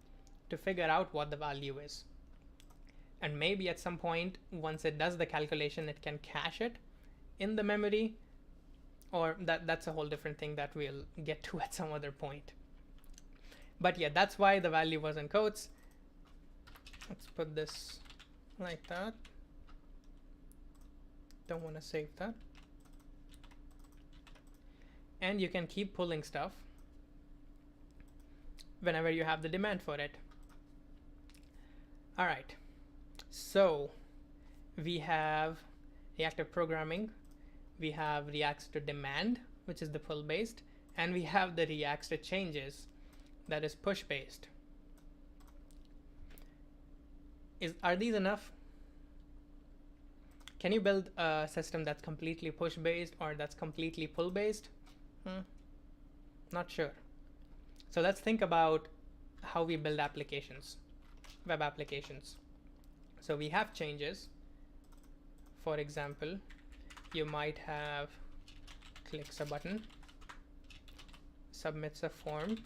to figure out what the value is. And maybe at some point, once it does the calculation, it can cache it in the memory, or that's a whole different thing that we'll get to at some other point. But yeah, that's why the value was in quotes. Let's put this like that. Don't want to save that. And you can keep pulling stuff whenever you have the demand for it. All right, so we have reactive programming, we have reacts to demand, which is the pull based, and we have the reacts to changes, that is push based. Are these enough? Can you build a system that's completely push based or that's completely pull based? Not sure. So let's think about how we build applications, web applications. So we have changes. For example, you might have clicks a button, submits a form,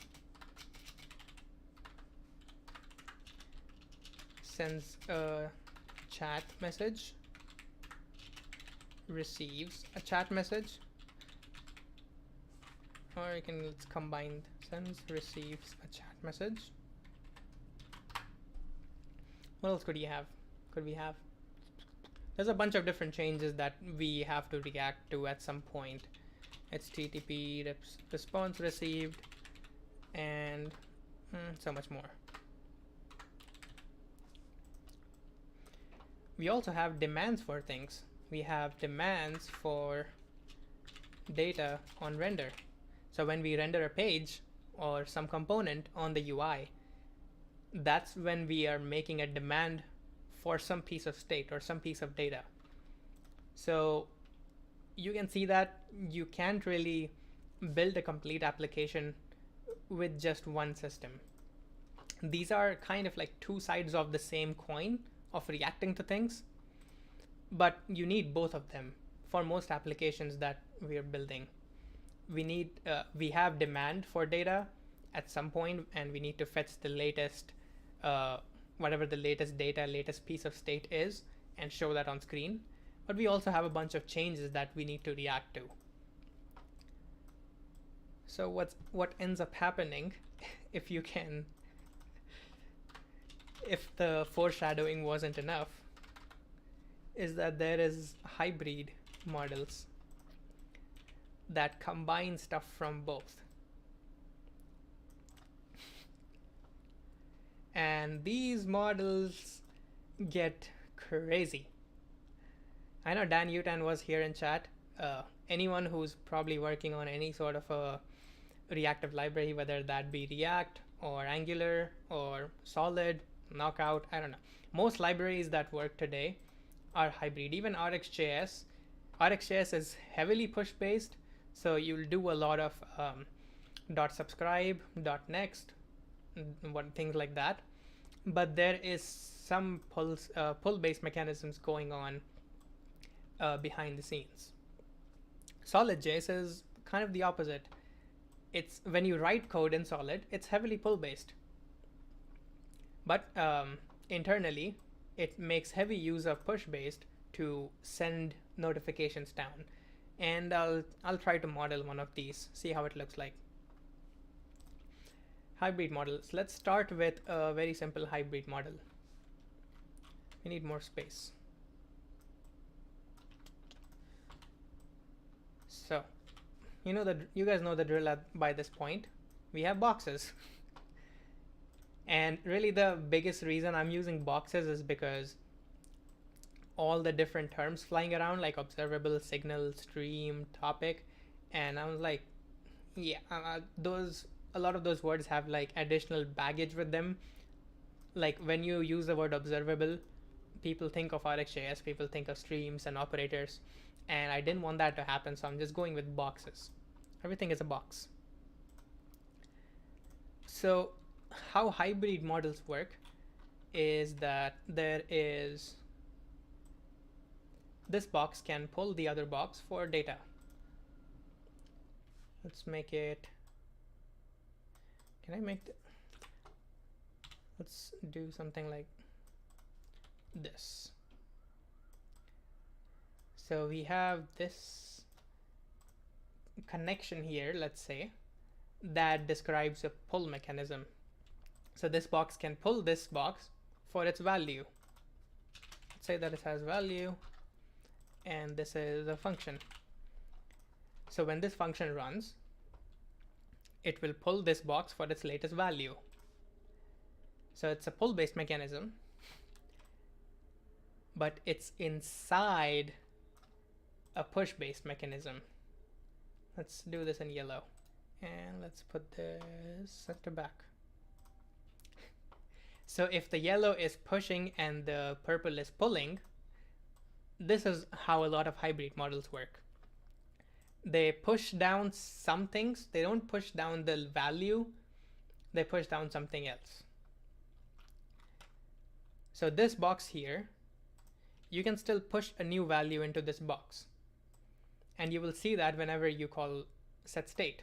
sends a chat message, receives a chat message, or you can, let's combine sends, receives a chat message. What else could we have? There's a bunch of different changes that we have to react to at some point. HTTP response received, and so much more. We also have demands for things. We have demands for data on render. So when we render a page or some component on the UI, that's when we are making a demand for some piece of state or some piece of data. So you can see that you can't really build a complete application with just one system. These are kind of like two sides of the same coin of reacting to things, but you need both of them for most applications that we are building. We have demand for data at some point, and we need to fetch the latest whatever the latest data, latest piece of state is, and show that on screen. But we also have a bunch of changes that we need to react to. So what ends up happening, if the foreshadowing wasn't enough, is that there is hybrid models that combine stuff from both. And these models get crazy. I know Dan Utan was here in chat. Anyone who's probably working on any sort of a reactive library, whether that be React or Angular or Solid, Knockout, I don't know. Most libraries that work today are hybrid. Even RxJS. RxJS is heavily push-based, so you'll do a lot of .subscribe, .next, things like that. But there is some pull-based mechanisms going on behind the scenes. SolidJS is kind of the opposite. It's when you write code in Solid, it's heavily pull-based. But internally, it makes heavy use of push-based to send notifications down. And I'll try to model one of these, see how it looks like. Hybrid models. Let's start with a very simple hybrid model. We need more space. So, you guys know the drill by this point. We have boxes. And really the biggest reason I'm using boxes is because all the different terms flying around, like observable, signal, stream, topic, and I was like, yeah, a lot of those words have like additional baggage with them. Like when you use the word observable, people think of RxJS, people think of streams and operators, and I didn't want that to happen, so I'm just going with boxes. Everything is a box. So how hybrid models work is that there is this box can pull the other box for data. Let's make it, let's do something like this. So we have this connection here, let's say, that describes a pull mechanism. So this box can pull this box for its value. Let's say that it has value, and this is a function. So when this function runs, it will pull this box for its latest value. So it's a pull-based mechanism, but it's inside a push-based mechanism. Let's do this in yellow, and let's put this center back. So if the yellow is pushing and the purple is pulling, this is how a lot of hybrid models work. They push down some things. They don't push down the value. They push down something else. So this box here, you can still push a new value into this box. And you will see that whenever you call setState.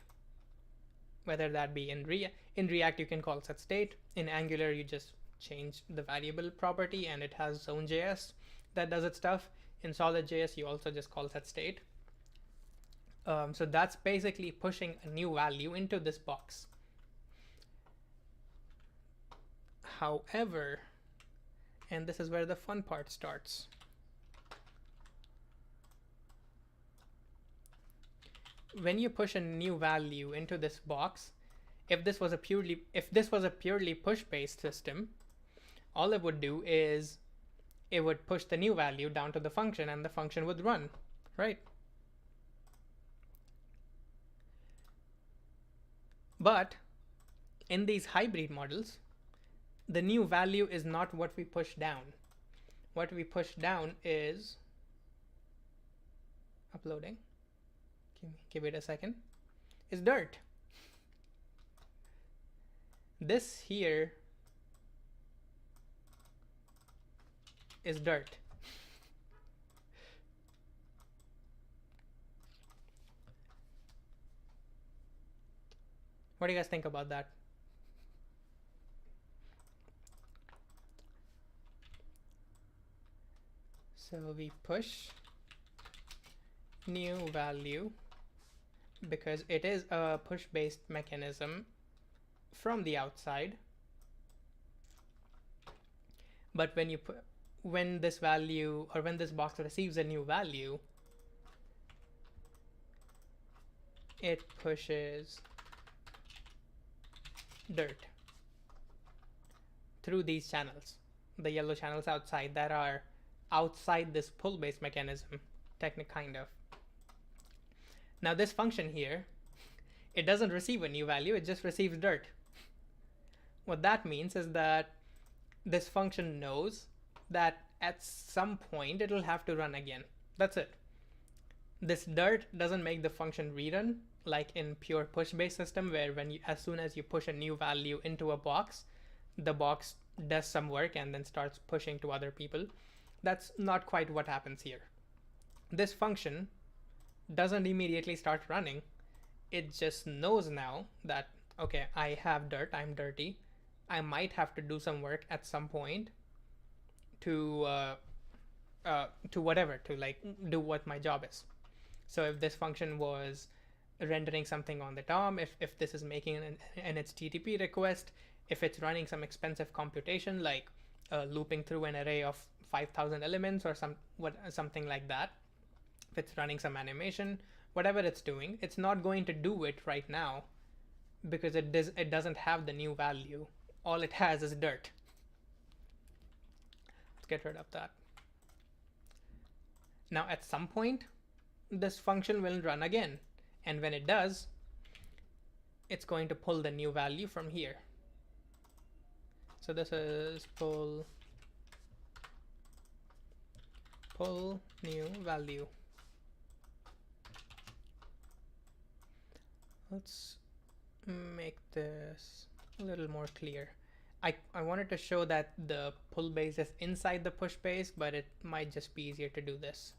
Whether that be in React, you can call setState. In Angular, you just change the variable property and it has zone.js that does its stuff. In solid.js, you also just call setState. So that's basically pushing a new value into this box. However, and this is where the fun part starts. When you push a new value into this box, if this was a purely push-based system, all it would do is it would push the new value down to the function and the function would run, right? But in these hybrid models, the new value is not what we push down. What we push down is uploading. Give it a second. Is dirt. This here is dirt. What do you guys think about that? So we push new value because it is a push-based mechanism from the outside. But when this value or when this box receives a new value, it pushes dirt through these channels, the yellow channels outside that are outside this pull-based mechanism, kind of. Now this function here, it doesn't receive a new value, it just receives dirt. What that means is that this function knows that at some point it'll have to run again. That's it. This dirt doesn't make the function rerun like in pure push-based system where as soon as you push a new value into a box, the box does some work and then starts pushing to other people. That's not quite what happens here. This function doesn't immediately start running. It just knows now that, okay, I have dirt, I'm dirty. I might have to do some work at some point to whatever, to like do what my job is. So if this function was rendering something on the DOM, if this is making an HTTP request, if it's running some expensive computation like looping through an array of 5,000 elements or something like that, if it's running some animation, whatever it's doing, it's not going to do it right now because it doesn't have the new value. All it has is dirt. Let's get rid of that. Now at some point, this function will run again. And when it does, it's going to pull the new value from here. So this is pull new value. Let's make this a little more clear. I wanted to show that the pull base is inside the push base, but it might just be easier to do this.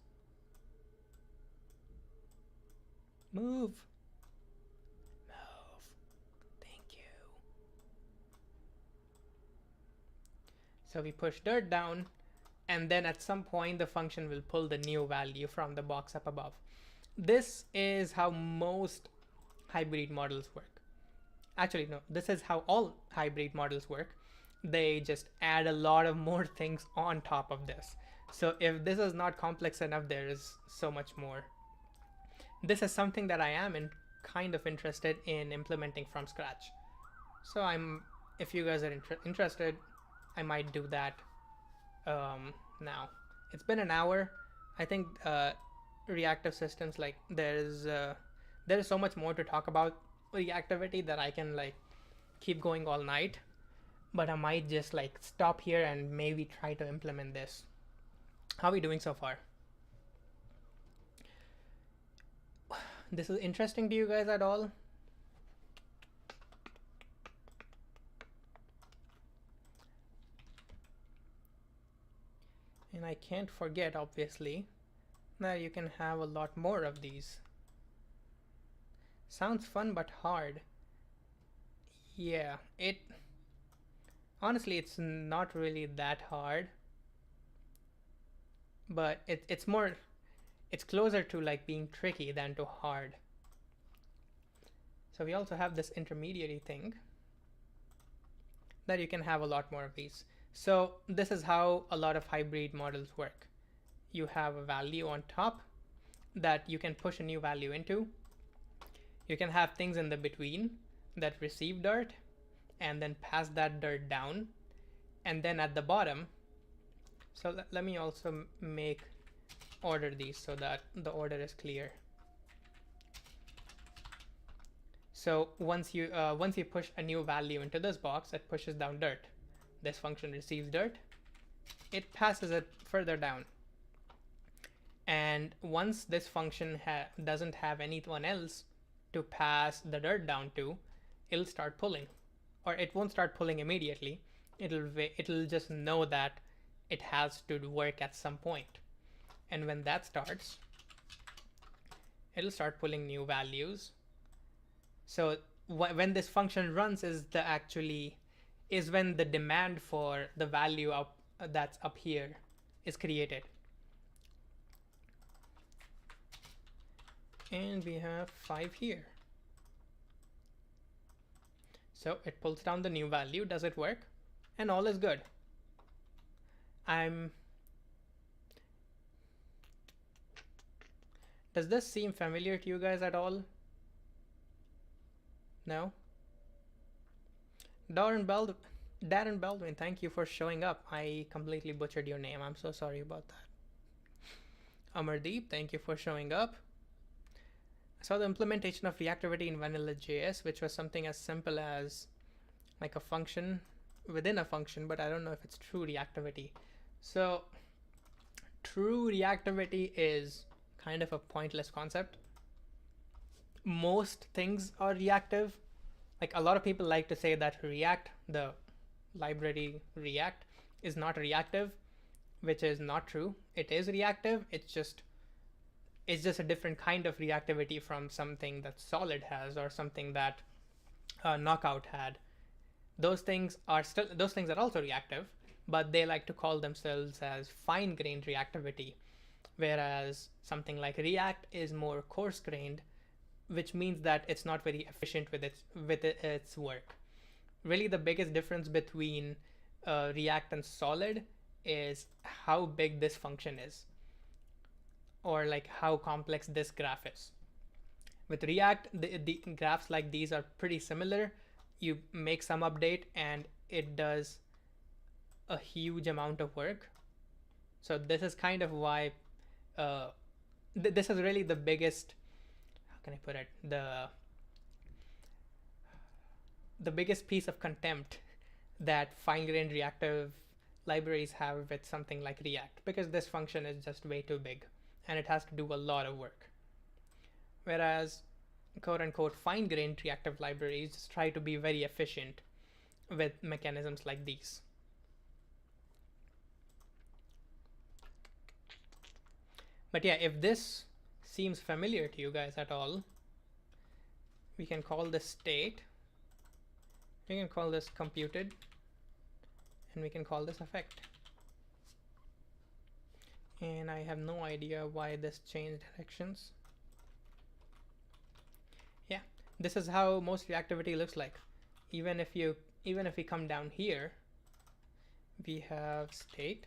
Move. Thank you. So we push dirt down, and then at some point the function will pull the new value from the box up above. This is how most hybrid models work. Actually, no, this is how all hybrid models work. They just add a lot of more things on top of this. So if this is not complex enough, there is so much more. This is something that I am kind of interested in implementing from scratch. So if you guys are interested, I might do that now. It's been an hour. I think reactive systems, like there is so much more to talk about reactivity that I can like keep going all night. but I might just like stop here and maybe try to implement this. How are we doing so far? This is interesting to you guys at all? And I can't forget, obviously, that you can have a lot more of these. Sounds fun but hard. Yeah, honestly, it's not really that hard, but it's closer to like being tricky than to hard. So we also have this intermediary thing that you can have a lot more of these. So this is how a lot of hybrid models work. You have a value on top that you can push a new value into. You can have things in the between that receive dirt and then pass that dirt down. And then at the bottom, so let me also order these so that the order is clear. So once you push a new value into this box, it pushes down dirt. This function receives dirt. It passes it further down. And once this function doesn't have anyone else to pass the dirt down to, it'll start pulling. Or it won't start pulling immediately. It'll just know that it has to work at some point. And when that starts, it'll start pulling new values. So when this function runs is when the demand for the value that's up here is created. And we have 5 here. So it pulls down the new value. Does it work? And all is good. Does this seem familiar to you guys at all? No? Darren Baldwin, thank you for showing up. I completely butchered your name. I'm so sorry about that. Amardeep, thank you for showing up. I saw the implementation of reactivity in vanilla.js, which was something as simple as like a function within a function, but I don't know if it's true reactivity. So true reactivity is kind of a pointless concept. Most things are reactive. Like a lot of people like to say that React, the library React, is not reactive, which is not true. It is reactive. It's just a different kind of reactivity from something that Solid has or something that Knockout had. Those things are also reactive, but they like to call themselves as fine-grained reactivity, whereas something like React is more coarse-grained, which means that it's not very efficient with its work. Really, the biggest difference between React and Solid is how big this function is, or like how complex this graph is. With React, the graphs like these are pretty similar. You make some update and it does a huge amount of work. So this is kind of why this is really the biggest, how can I put it, the biggest piece of contempt that fine-grained reactive libraries have with something like React, because this function is just way too big and it has to do a lot of work. Whereas quote-unquote fine-grained reactive libraries just try to be very efficient with mechanisms like these. But yeah, if this seems familiar to you guys at all, we can call this state, we can call this computed, and we can call this effect. And I have no idea why this changed directions. Yeah, this is how most reactivity looks like. Even if we come down here, we have state,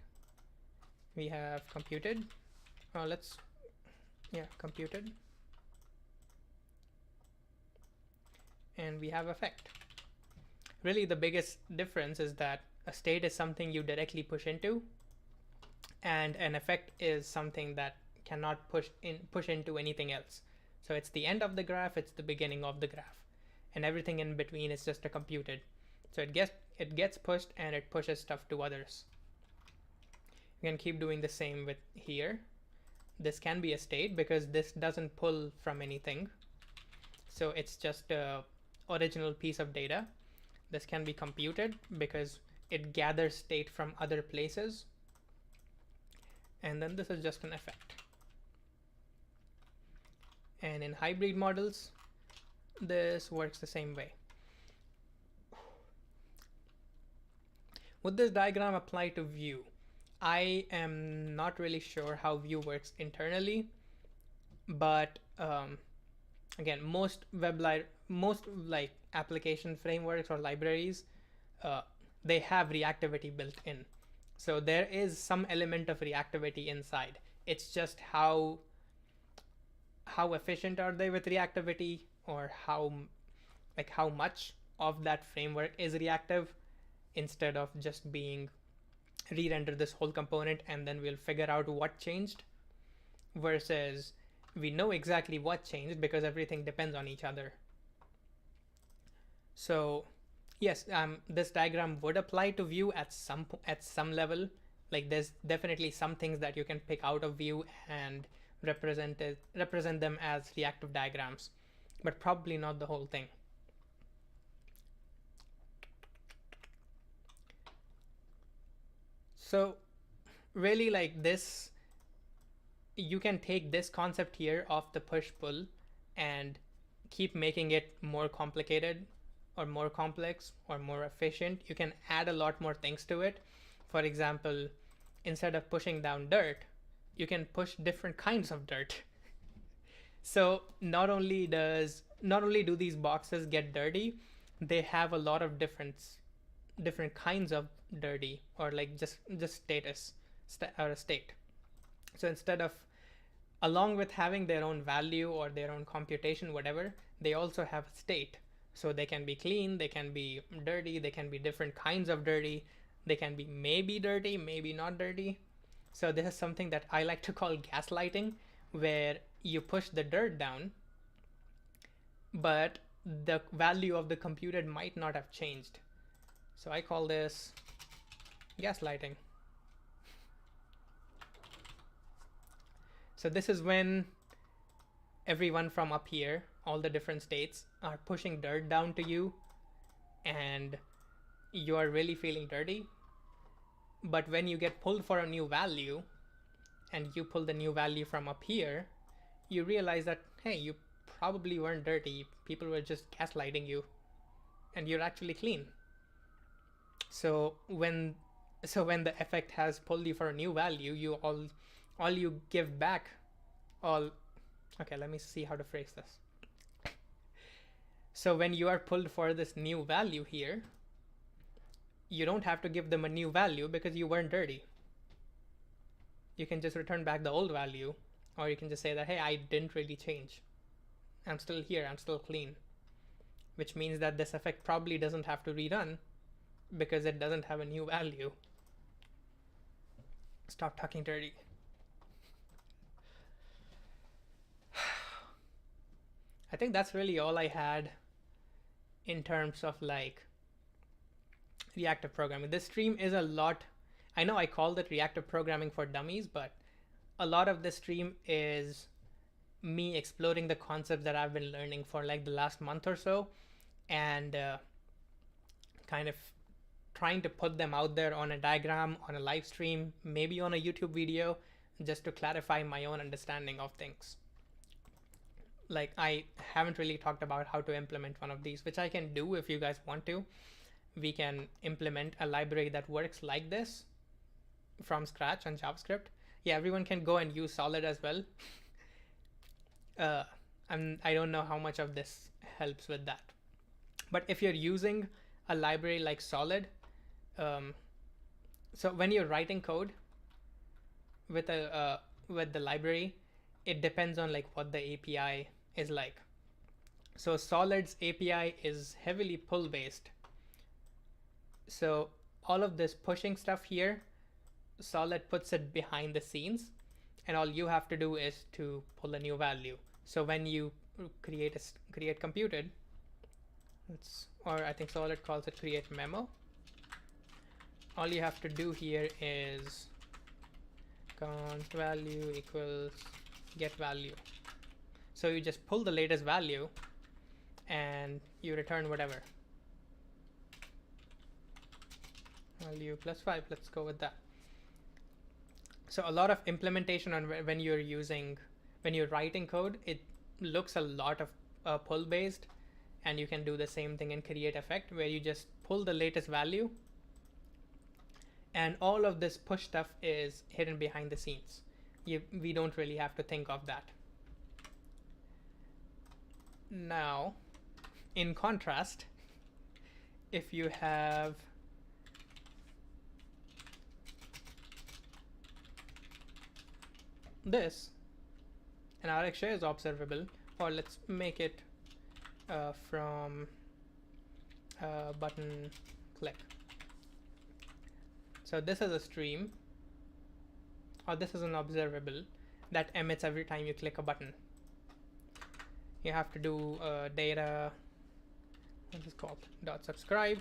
we have computed. Computed, and we have effect. Really, the biggest difference is that a state is something you directly push into, and an effect is something that cannot push into anything else. So it's the end of the graph, it's the beginning of the graph, and everything in between is just a computed. So it gets pushed and it pushes stuff to others. You can keep doing the same with here. This can be a state because this doesn't pull from anything. So it's just a original piece of data. This can be computed because it gathers state from other places. And then this is just an effect. And in hybrid models, this works the same way. Would this diagram apply to Vue? I am not really sure how Vue works internally, but again, most like application frameworks or libraries, they have reactivity built in. So there is some element of reactivity inside. It's just how efficient are they with reactivity, or how much of that framework is reactive, instead of just being re-render this whole component and then we'll figure out what changed, versus we know exactly what changed because everything depends on each other. So yes, this diagram would apply to Vue at some level. Like there's definitely some things that you can pick out of Vue and represent them as reactive diagrams, but probably not the whole thing. So really, like this, you can take this concept here of the push pull and keep making it more complicated or more complex or more efficient. You can add a lot more things to it. For example, instead of pushing down dirt, you can push different kinds of dirt. So not only do these boxes get dirty, they have a lot of different kinds of dirty, or like just status or a state. So instead of, along with having their own value or their own computation, whatever, they also have a state. So they can be clean, they can be dirty, they can be different kinds of dirty, they can be maybe dirty, maybe not dirty. So this is something that I like to call gaslighting, where you push the dirt down, but the value of the computed might not have changed. So I call this gaslighting. So this is when everyone from up here, all the different states, are pushing dirt down to you, and you are really feeling dirty. But when you get pulled for a new value, and you pull the new value from up here, you realize that, hey, you probably weren't dirty. People were just gaslighting you, and you're actually clean. So when the effect has pulled you for a new value, you all you give back, okay, let me see how to phrase this. So when you are pulled for this new value here, you don't have to give them a new value because you weren't dirty. You can just return back the old value, or you can just say that, hey, I didn't really change. I'm still here, I'm still clean. Which means that this effect probably doesn't have to rerun because it doesn't have a new value. Stop talking dirty. I think that's really all I had in terms of like reactive programming. This stream is a lot. I know I called it reactive programming for dummies, but a lot of this stream is me exploring the concepts that I've been learning for like the last month or so, and kind of trying to put them out there on a diagram, on a live stream, maybe on a YouTube video, just to clarify my own understanding of things. Like I haven't really talked about how to implement one of these, which I can do if you guys want to. We can implement a library that works like this from scratch on JavaScript. Yeah, everyone can go and use Solid as well. I don't know how much of this helps with that. But if you're using a library like Solid, so when you're writing code with the library, it depends on like what the API is like. So Solid's API is heavily pull based. So all of this pushing stuff here, Solid puts it behind the scenes, and all you have to do is to pull a new value. So when you create computed, or I think Solid calls it create memo. All you have to do here is const value equals get value. So you just pull the latest value and you return whatever. Value plus 5, let's go with that. So a lot of implementation on when you're writing code, it looks a lot of pull based, and you can do the same thing in create effect where you just pull the latest value, and all of this push stuff is hidden behind the scenes. We don't really have to think of that. Now, in contrast, if you have this, an RxShare is observable, or let's make it from button click. So this is a stream, or this is an observable that emits every time you click a button. You have to do data, what is called, .subscribe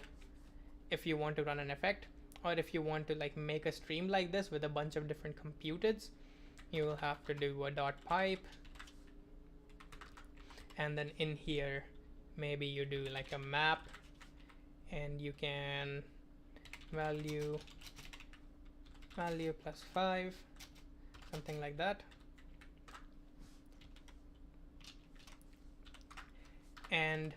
if you want to run an effect, or if you want to like make a stream like this with a bunch of different computeds, you will have to do a .pipe, and then in here maybe you do like a map, and you can value plus 5, something like that. And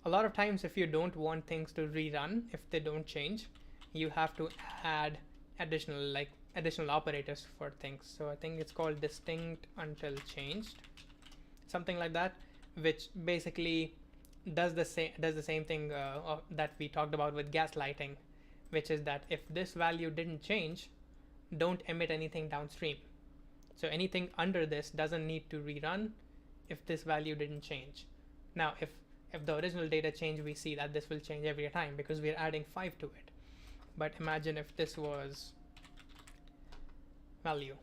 a lot of times if you don't want things to rerun if they don't change, you have to add additional operators for things. So I think it's called distinct until changed, something like that, which basically does the same thing that we talked about with gaslighting, which is that if this value didn't change, don't emit anything downstream. So anything under this doesn't need to rerun if this value didn't change. Now, if the original data changed, we see that this will change every time because we're adding 5 to it. But imagine if this was value.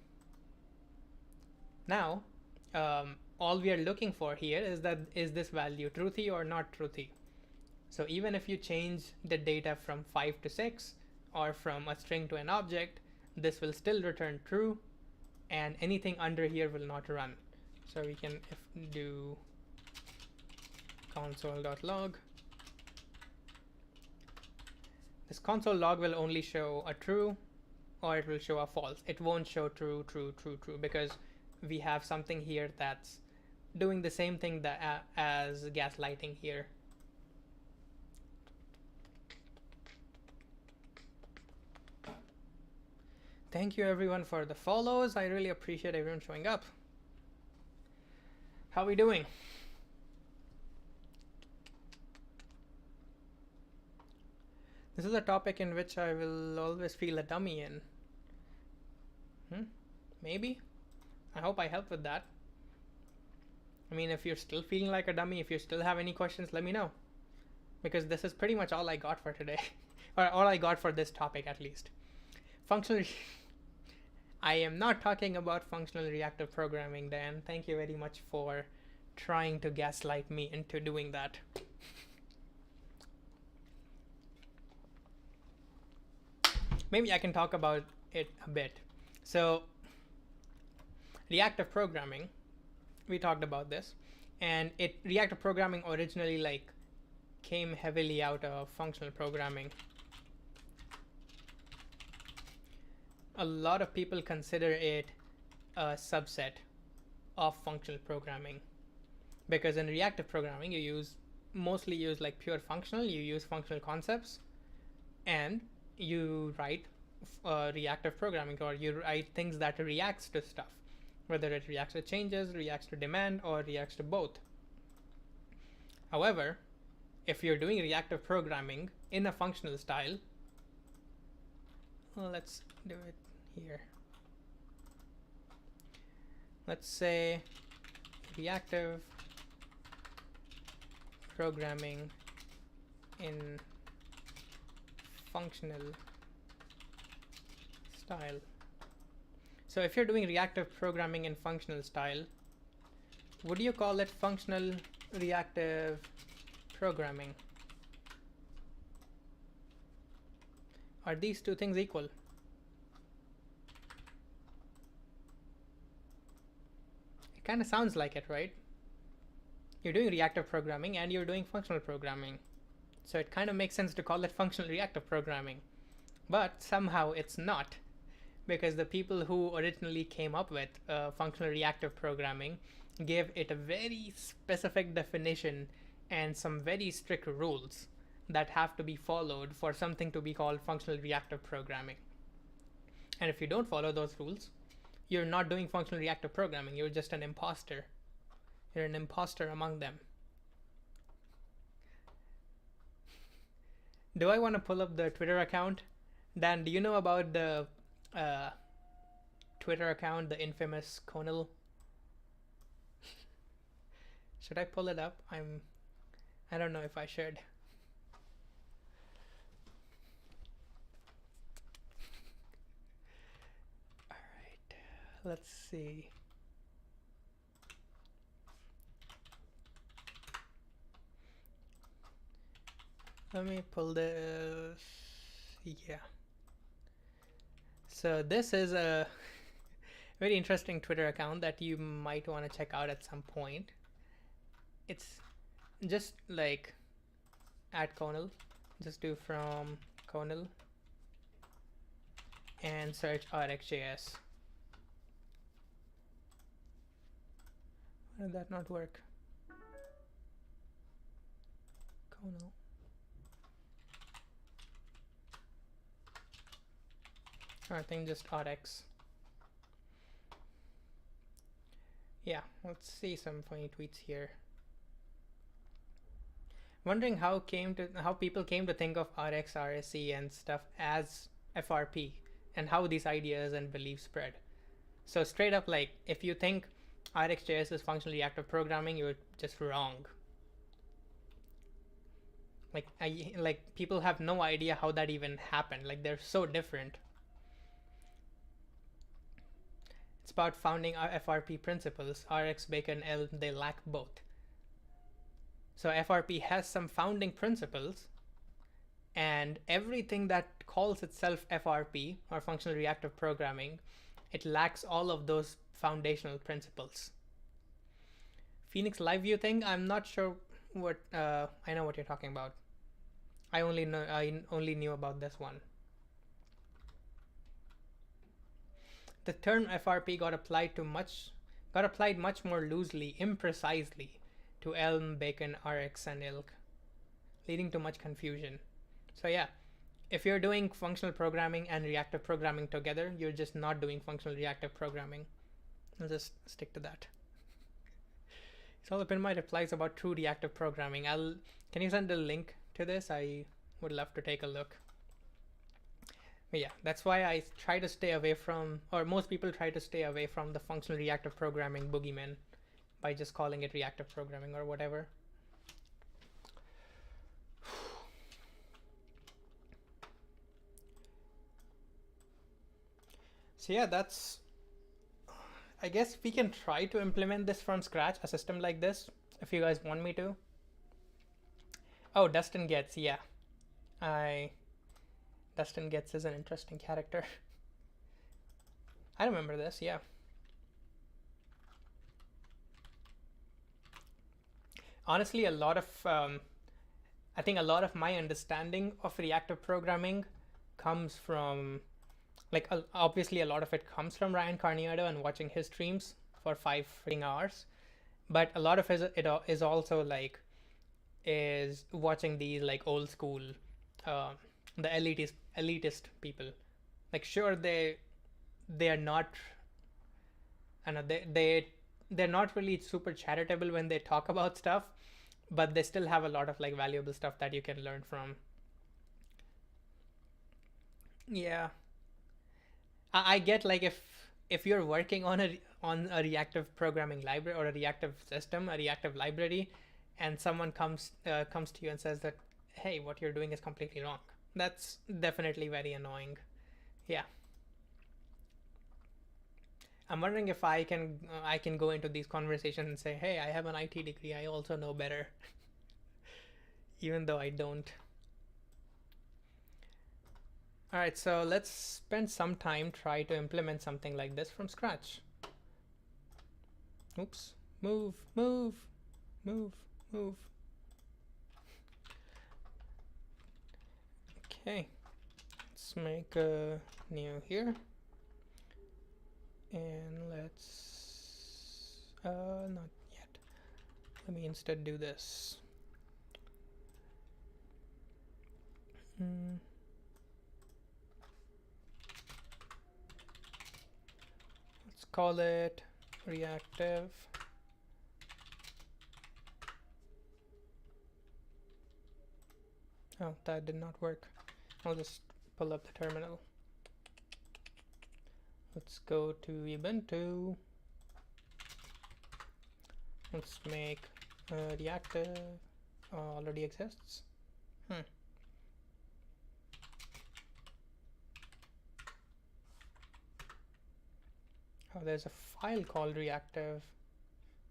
Now, all we are looking for here is this value truthy or not truthy. So even if you change the data from 5 to 6 or from a string to an object, this will still return true, and anything under here will not run. So we can do console.log. This console log will only show a true, or it will show a false. It won't show true, true, true, true, because we have something here that's doing the same thing as gaslighting here. Thank you everyone for the follows. I really appreciate everyone showing up. How are we doing? This is a topic in which I will always feel a dummy in. Maybe? I hope I helped with that. I mean, if you're still feeling like a dummy, if you still have any questions, let me know. Because this is pretty much all I got for today. Or all I got for this topic, at least. Functional... I am not talking about functional reactive programming, Dan. Thank you very much for trying to gaslight me into doing that. Maybe I can talk about it a bit. So, reactive programming, we talked about this, and reactive programming originally came heavily out of functional programming. A lot of people consider it a subset of functional programming, because in reactive programming you mostly use like pure functional. You use functional concepts, and you write reactive programming, or you write things that reacts to stuff, whether it reacts to changes, reacts to demand, or reacts to both. However, if you're doing reactive programming in a functional style, let's do it here. Let's say reactive programming in functional style. So if you're doing reactive programming in functional style, would you call it functional reactive programming? Are these two things equal? It kind of sounds like it, right? You're doing reactive programming and you're doing functional programming. So it kind of makes sense to call it functional reactive programming. But somehow it's not, because the people who originally came up with functional reactive programming gave it a very specific definition and some very strict rules that have to be followed for something to be called functional reactive programming. And if you don't follow those rules, you're not doing functional reactive programming. You're just an imposter. You're an imposter among them. Do I want to pull up the Twitter account? Dan, do you know about the Twitter account, the infamous Conal? Should I pull it up? I don't know if I should. All right, let's see. Let me pull this. Yeah. So this is a very interesting Twitter account that you might want to check out at some point. It's just like @Conal. Just do from Conal and search RxJS. Why did that not work? Conal. I think just Rx. Yeah, let's see some funny tweets here. Wondering how people came to think of Rx, RSC, and stuff as FRP, and how these ideas and beliefs spread. So straight up, like, if you think RxJS is functional reactive programming, you're just wrong. Like people have no idea how that even happened. Like, they're so different. It's about founding FRP principles. Rx, Bacon, Elm, they lack both. So FRP has some founding principles, and everything that calls itself FRP, or functional reactive programming, it lacks all of those foundational principles. Phoenix Live View thing, I'm not sure what. I know what you're talking about. I only knew about this one. The term FRP got applied much more loosely, imprecisely, to Elm, Bacon, Rx, and Ilk, leading to much confusion. So yeah, if you're doing functional programming and reactive programming together, you're just not doing functional reactive programming. I'll just stick to that. It's all up in my replies about true reactive programming. Can you send a link to this? I would love to take a look. But yeah, that's why I try to stay away from, or most people try to stay away from, the functional reactive programming boogeyman by just calling it reactive programming or whatever. So yeah, I guess we can try to implement this from scratch, a system like this, if you guys want me to. Oh, Dustin Getz, yeah. Dustin Getz is an interesting character. I remember this, yeah. Honestly, I think a lot of my understanding of reactive programming comes from, like, obviously a lot of it comes from Ryan Carniado and watching his streams for 5 freaking hours. But a lot of it is also is watching these like old school, the elitist people. Like, sure, they are not, I know they're not really super charitable when they talk about stuff, but they still have a lot of like valuable stuff that you can learn from. Yeah, I get, like, if you're working on a reactive programming library or a reactive system, a reactive library, and someone comes to you and says that, hey, what you're doing is completely wrong. That's definitely very annoying. Yeah. I'm wondering if I can go into these conversations and say, hey, I have an IT degree, I also know better. Even though I don't. All right, so let's spend some time try to implement something like this from scratch. Oops, move, move, move, move. Okay, let's make a new here. And let's, not yet. Let me instead do this. Let's call it reactive. Oh, that did not work. I'll just pull up the terminal. Let's go to Ubuntu. Let's make reactive. Already exists. Oh, there's a file called reactive.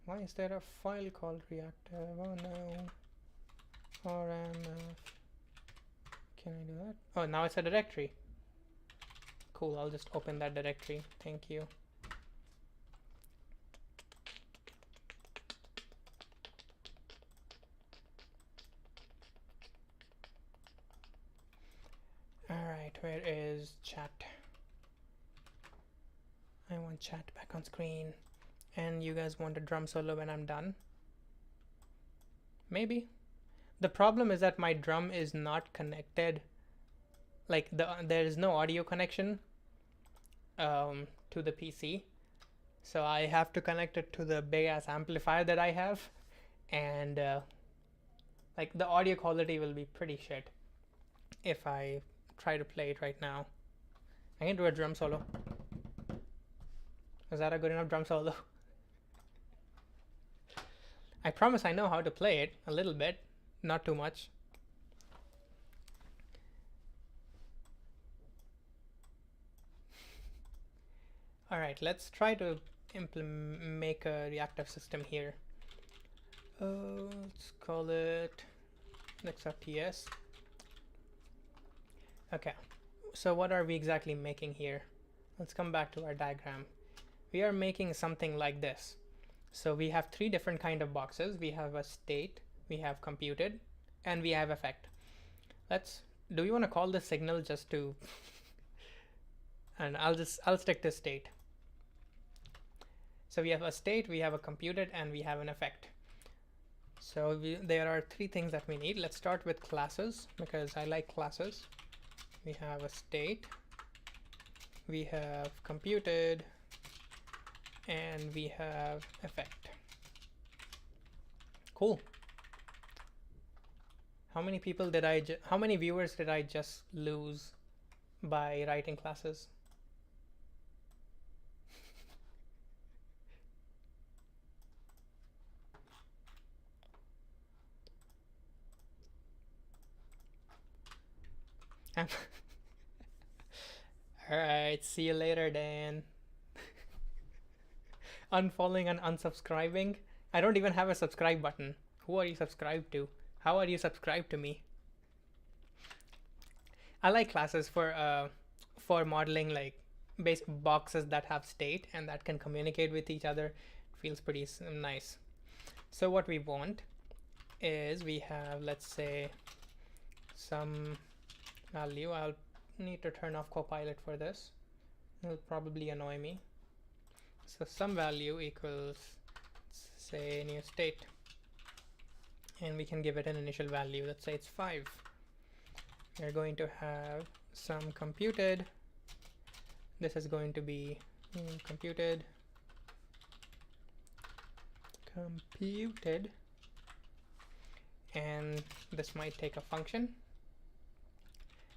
Why is there a file called reactive? Oh no. RMF. Can I do that? Oh, now it's a directory. Cool, I'll just open that directory. Thank you. Alright, where is chat? I want chat back on screen. And you guys want a drum solo when I'm done? Maybe. The problem is that my drum is not connected. Like there is no audio connection to the PC. So I have to connect it to the big ass amplifier that I have. And like the audio quality will be pretty shit if I try to play it right now. I can do a drum solo. Is that a good enough drum solo? I promise I know how to play it a little bit, not too much. All right, let's try to make a reactive system here. Let's call it Next.ts. Okay, so what are we exactly making here? Let's come back to our diagram. We are making something like this. So we have three different kind of boxes. We have a state, we have computed, and we have effect. Do we want to call this signal just to and I'll stick to state. So we have a state, we have a computed, and we have an effect. So there are three things that we need. Let's start with classes because I like classes. We have a state, we have computed, and we have effect. Cool. How many people did how many viewers did I just lose by writing classes? Alright, see you later, Dan. Unfollowing and unsubscribing. I don't even have a subscribe button. Who are you subscribed to? How are you subscribed to me? I like classes for modeling like base boxes that have state and that can communicate with each other. It feels pretty nice. So what we want is we have, let's say, some value. I'll need to turn off Copilot for this. It'll probably annoy me. So some value equals, say, new state, and we can give it an initial value. Let's say it's 5. We're going to have some computed. This is going to be computed, and this might take a function,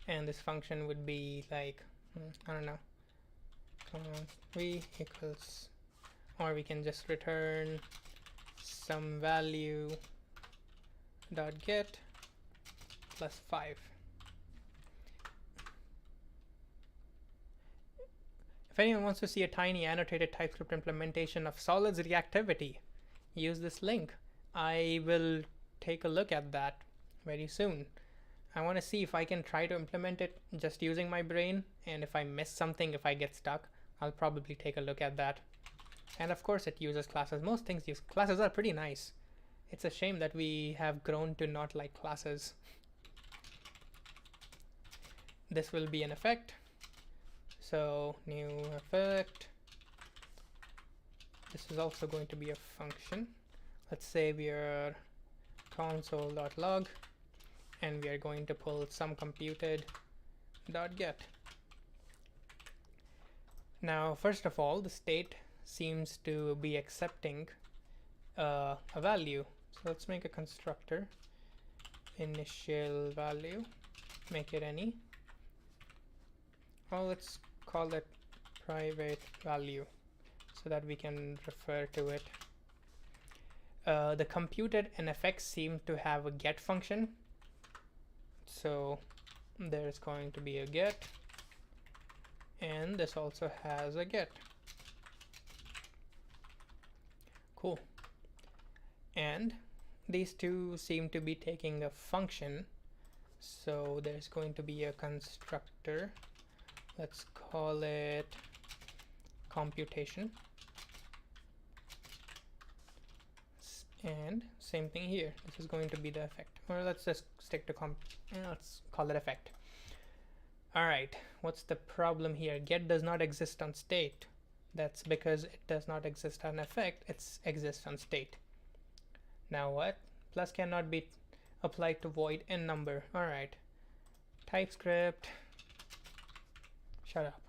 and this function would be like, I don't know, 3 equals, or we can just return some value dot get plus 5. If anyone wants to see a tiny annotated TypeScript implementation of Solid's reactivity, use this link. I will take a look at that very soon. I want to see if I can try to implement it just using my brain, and if I miss something, if I get stuck, I'll probably take a look at that. And of course it uses classes. Most things use classes. Are pretty nice. It's a shame that we have grown to not like classes. This will be an effect. So new effect. This is also going to be a function. Let's say we are console.log, and we are going to pull some computed.get. Now, first of all, the state seems to be accepting a value. So let's make a constructor. Initial value, make it any. Well, let's call it private value so that we can refer to it. The computed and effects seem to have a get function. So there's going to be a get, and this also has a get. Cool. And these two seem to be taking a function. So there's going to be a constructor. Let's call it computation. And same thing here. This is going to be the effect. Or let's just stick to let's call it effect. All right, what's the problem here? Get does not exist on state. That's because it does not exist on effect. It exists on state. Now what? Plus cannot be applied to void and number. All right. TypeScript. Shut up.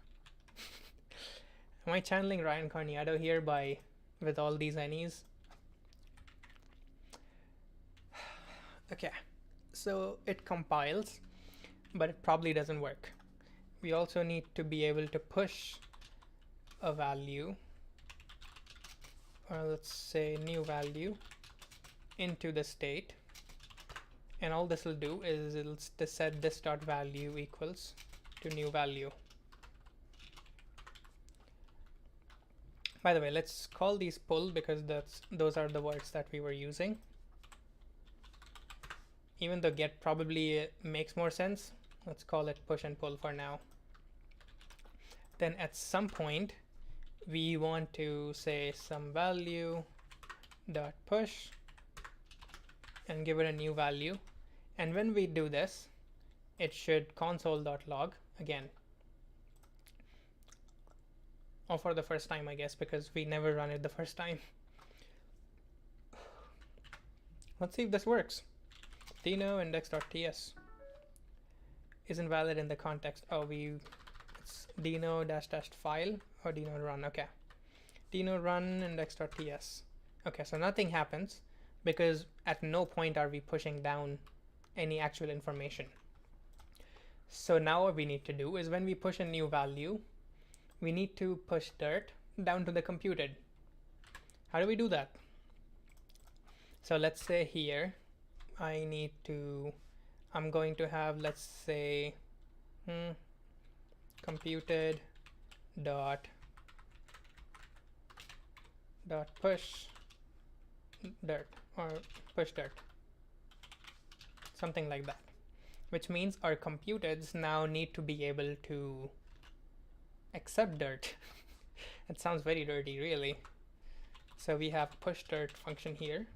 Am I channeling Ryan Carniado here with all these any's? Okay, so it compiles, but it probably doesn't work. We also need to be able to push a value, or let's say new value, into the state. And all this will do is it'll set this dot value equals to new value. By the way, let's call these pull because those are the words that we were using. Even though get probably makes more sense, let's call it push and pull for now. Then at some point, we want to say some value dot push and give it a new value. And when we do this, it should console.log again. Or for the first time, I guess, because we never run it the first time. Let's see if this works. Dino index.ts isn't valid in the context. Oh, it's dino -- file or dino run. Okay, dino run index.ts. Okay, so nothing happens because at no point are we pushing down any actual information. So now what we need to do is when we push a new value, we need to push dirt down to the computed. How do we do that? So let's say here I'm going to have, let's say, computed dot push dirt or push dirt, something like that, which means our computeds now need to be able to accept dirt. It sounds very dirty, really. So we have push dirt function here.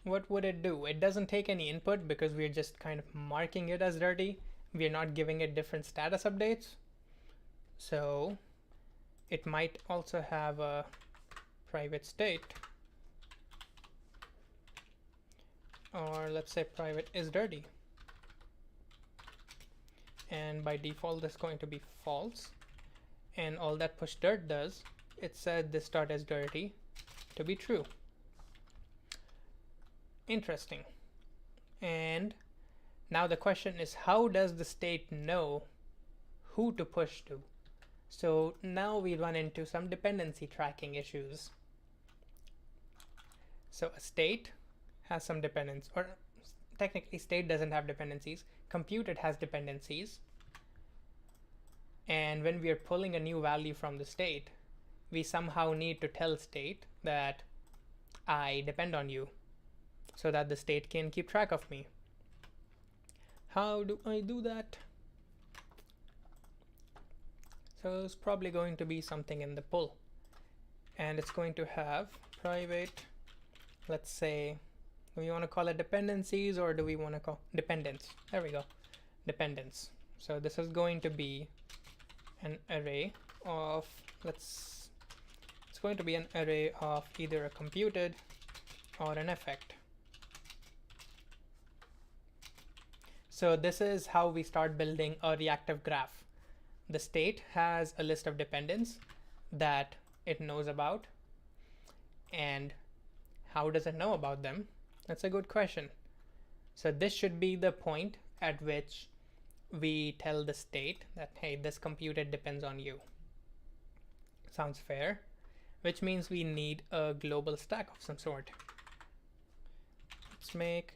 What would it do? It doesn't take any input because we're just kind of marking it as dirty. We're not giving it different status updates. So it might also have a private state, or let's say private is dirty. And by default, this is going to be false. And all that push dirt does, it said this dot is dirty to be true. Interesting. And now the question is, how does the state know who to push to? So now we run into some dependency tracking issues. So a state has some dependence, or technically state doesn't have dependencies. Computed has dependencies. And when we are pulling a new value from the state, we somehow need to tell state that I depend on you. so that the state can keep track of me. How do I do that? So it's probably going to be something in the pull, and it's going to have private, let's say, do we want to call it dependencies or do we want to call dependents? There we go, dependents. So this is going to be an array of, it's going to be an array of either a computed or an effect. So this is how we start building a reactive graph. The state has a list of dependents that it knows about. And how does it know about them? That's a good question. So this should be the point at which we tell the state that, hey, this computed depends on you. Sounds fair, which means we need a global stack of some sort. Let's make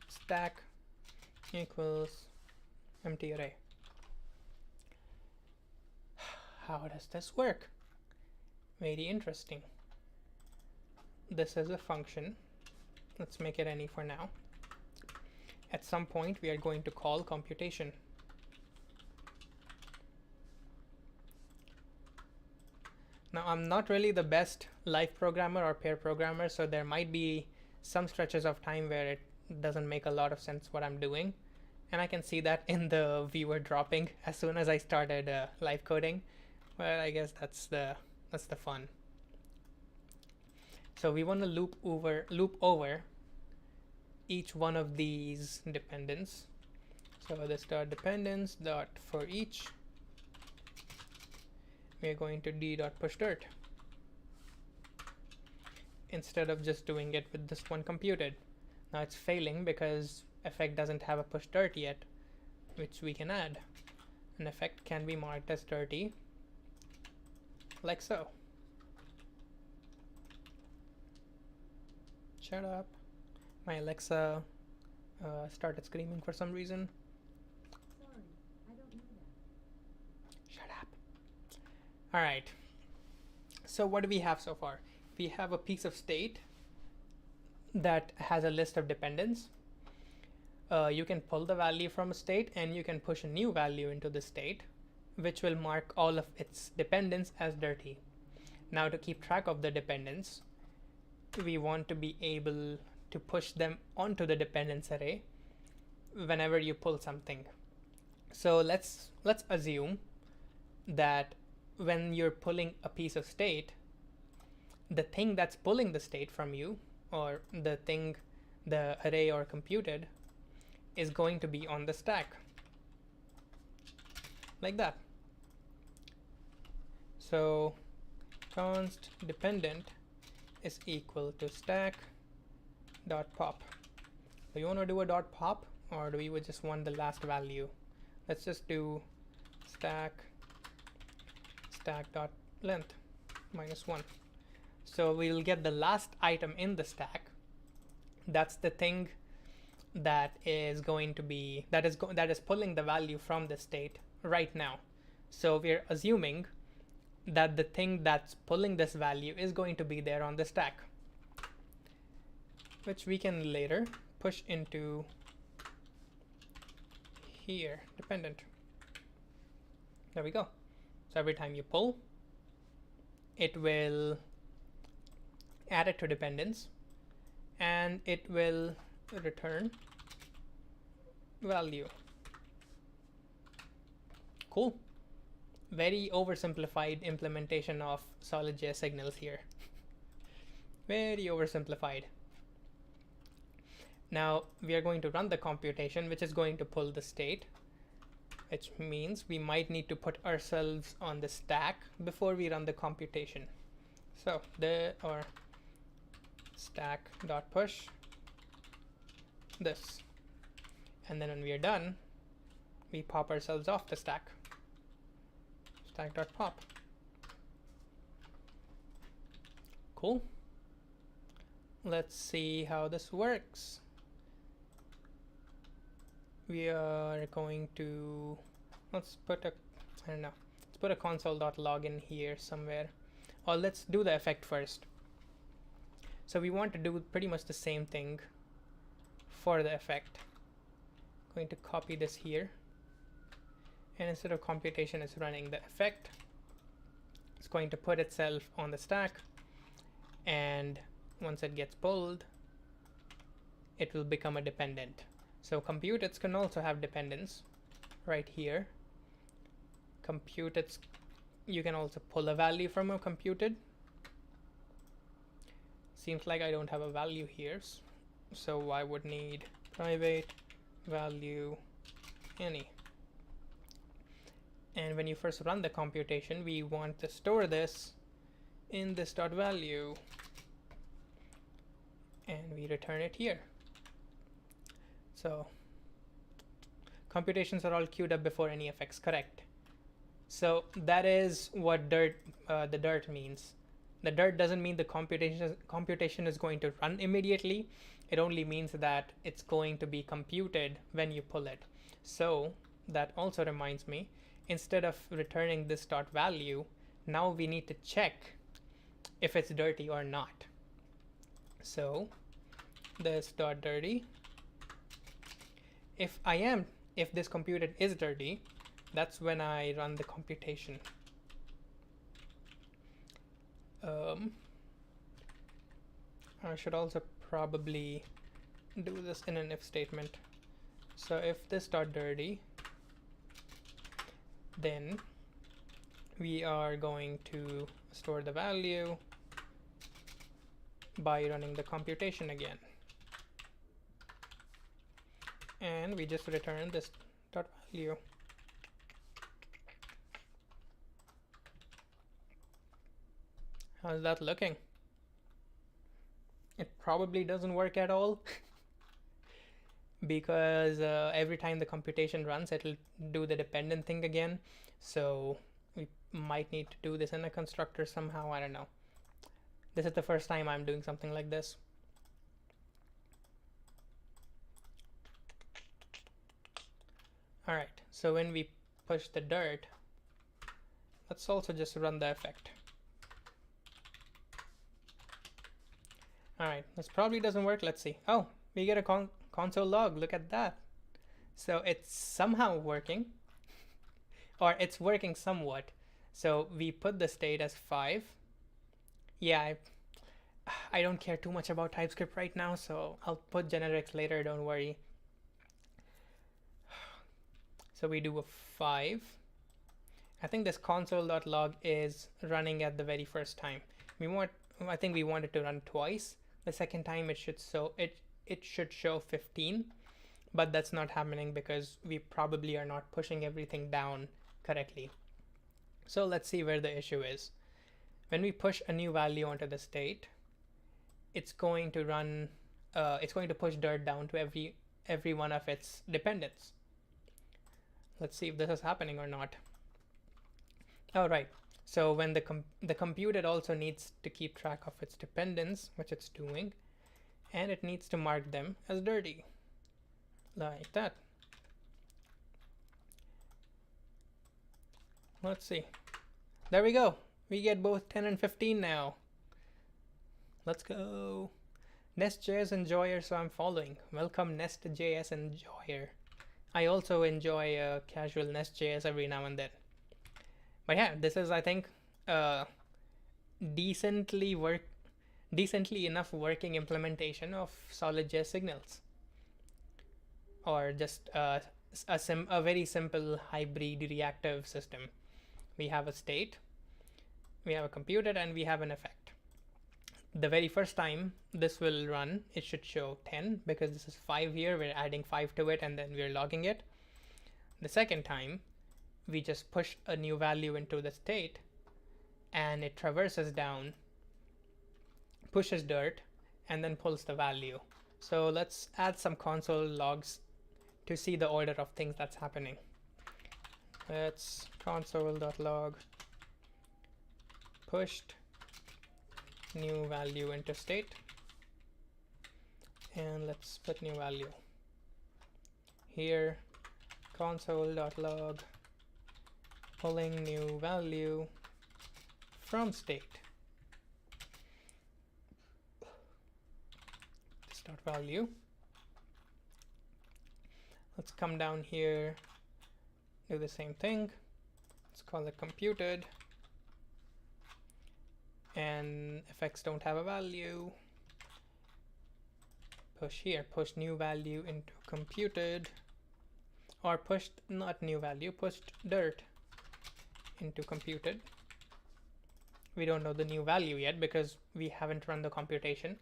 stack equals empty array. How does this work? Very interesting. This is a function. Let's make it any for now. At some point, we are going to call computation. Now, I'm not really the best live programmer or pair programmer, so there might be some stretches of time where it doesn't make a lot of sense what I'm doing. And I can see that in the viewer dropping as soon as I started live coding. Well, I guess that's the fun. So we want to loop over each one of these dependents. So this dot dependence dot for each. We're going to d.pushDirt instead of just doing it with this one computed. Now it's failing because effect doesn't have a pushDirt yet, which we can add. An effect can be marked as dirty, like so. Shut up. My Alexa started screaming for some reason. Sorry, I don't know that. Shut up. All right. So what do we have so far? We have a piece of state that has a list of dependents. You can pull the value from a state and you can push a new value into the state, which will mark all of its dependents as dirty. Now to keep track of the dependents, we want to be able to push them onto the dependence array whenever you pull something. So let's assume that when you're pulling a piece of state, the thing that's pulling the state from you, or the thing, the array or computed, is going to be on the stack, like that. So const dependent is equal to stack dot pop. So you want to do a dot pop, or do we just want the last value? Let's just do stack dot length -1. So we'll get the last item in the stack. That's the thing that is going to be that is pulling the value from the state right now. So we're assuming that the thing that's pulling this value is going to be there on the stack, which we can later push into here, dependent. There we go. So every time you pull, it will add it to dependence and it will return value. Cool. Very oversimplified implementation of solid.js signals here. Very oversimplified. Now we are going to run the computation, which is going to pull the state, which means we might need to put ourselves on the stack before we run the computation. So stack.push this, and then when we are done, we pop ourselves off the stack. Stack.pop. Cool. Let's see how this works. We are going to, let's put a console.log in here somewhere. Or let's do the effect first. So we want to do pretty much the same thing for the effect. Going to copy this here, and instead of computation is running the effect, it's going to put itself on the stack, and once it gets pulled, it will become a dependent. So computeds can also have dependents right here. Computeds, you can also pull a value from a computed. Seems like I don't have a value here, so I would need private value any. And when you first run the computation, we want to store this in this dot value, and we return it here. So computations are all queued up before any effects, correct? So that is what the dirt means. The dirt doesn't mean the computation is going to run immediately. It only means that it's going to be computed when you pull it. So that also reminds me, instead of returning this dot value, now we need to check if it's dirty or not. So this dot dirty, if this computed is dirty, that's when I run the computation. I should also probably do this in an if statement. So if this dot dirty, then we are going to store the value by running the computation again, and we just return this dot value. How's that looking? It probably doesn't work at all because every time the computation runs, it'll do the dependent thing again. So we might need to do this in a constructor somehow. I don't know. This is the first time I'm doing something like this. All right, so when we push the dirt, let's also just run the effect. All right, this probably doesn't work. Let's see. Oh, we get a console log. Look at that. So it's somehow working, or it's working somewhat. So we put the state as 5. Yeah, I don't care too much about TypeScript right now, so I'll put generics later, don't worry. So we do a 5. I think this console.log is running at the very first time. I think we want it to run twice. The second time it should show 15, but that's not happening because we probably are not pushing everything down correctly. So let's see where the issue is. When we push a new value onto the state, it's going to run. It's going to push dirt down to every one of its dependents. Let's see if this is happening or not. All right. So when the computed also needs to keep track of its dependents, which it's doing, and it needs to mark them as dirty, like that. Let's see. There we go. We get both 10 and 15 now. Let's go. Nest.js enjoyer, so I'm following. Welcome Nest.js enjoyer. I also enjoy casual Nest.js every now and then. But yeah, this is, I think, decently enough working implementation of solid.js signals, or just a very simple hybrid reactive system. We have a state, we have a computed, and we have an effect. The very first time this will run, it should show 10 because this is 5 here. We're adding 5 to it, and then we're logging it. The second time, we just push a new value into the state, and it traverses down, pushes dirt, and then pulls the value. So let's add some console logs to see the order of things that's happening. Let's console.log pushed new value into state, and let's put new value here. Console.log pulling new value from state. This dot value. Let's come down here, do the same thing. Let's call it computed. And effects don't have a value. Push here, push new value into computed. Or pushed, not new value, pushed dirt into computed. We don't know the new value yet because we haven't run the computation.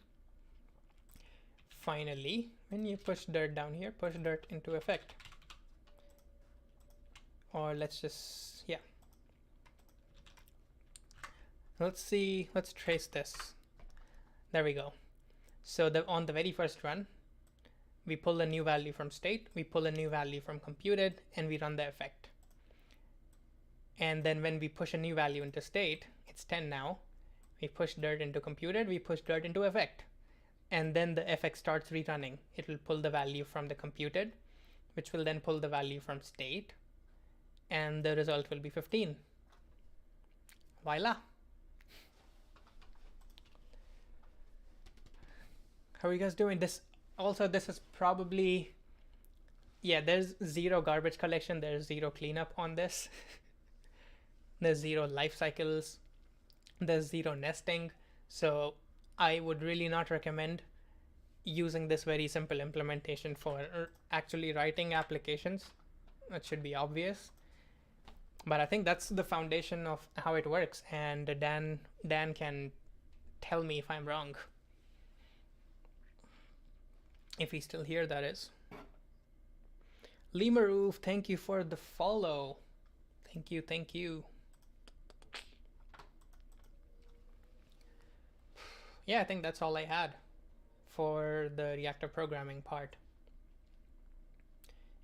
Finally, when you push dirt down here, push dirt into effect. Or let's just, yeah. Let's see, let's trace this. There we go. So on the very first run, we pull a new value from state, we pull a new value from computed, and we run the effect. And then when we push a new value into state, it's 10 now. We push dirt into computed, we push dirt into effect. And then the effect starts rerunning. It will pull the value from the computed, which will then pull the value from state, and the result will be 15. Voila. How are you guys doing? This is probably, yeah, there's zero garbage collection, there's zero cleanup on this. There's zero life cycles, there's zero nesting. So I would really not recommend using this very simple implementation for actually writing applications. That should be obvious. But I think that's the foundation of how it works. And Dan can tell me if I'm wrong. If he's still here, that is. Limaroof, thank you for the follow. Thank you, thank you. Yeah, I think that's all I had for the reactive programming part.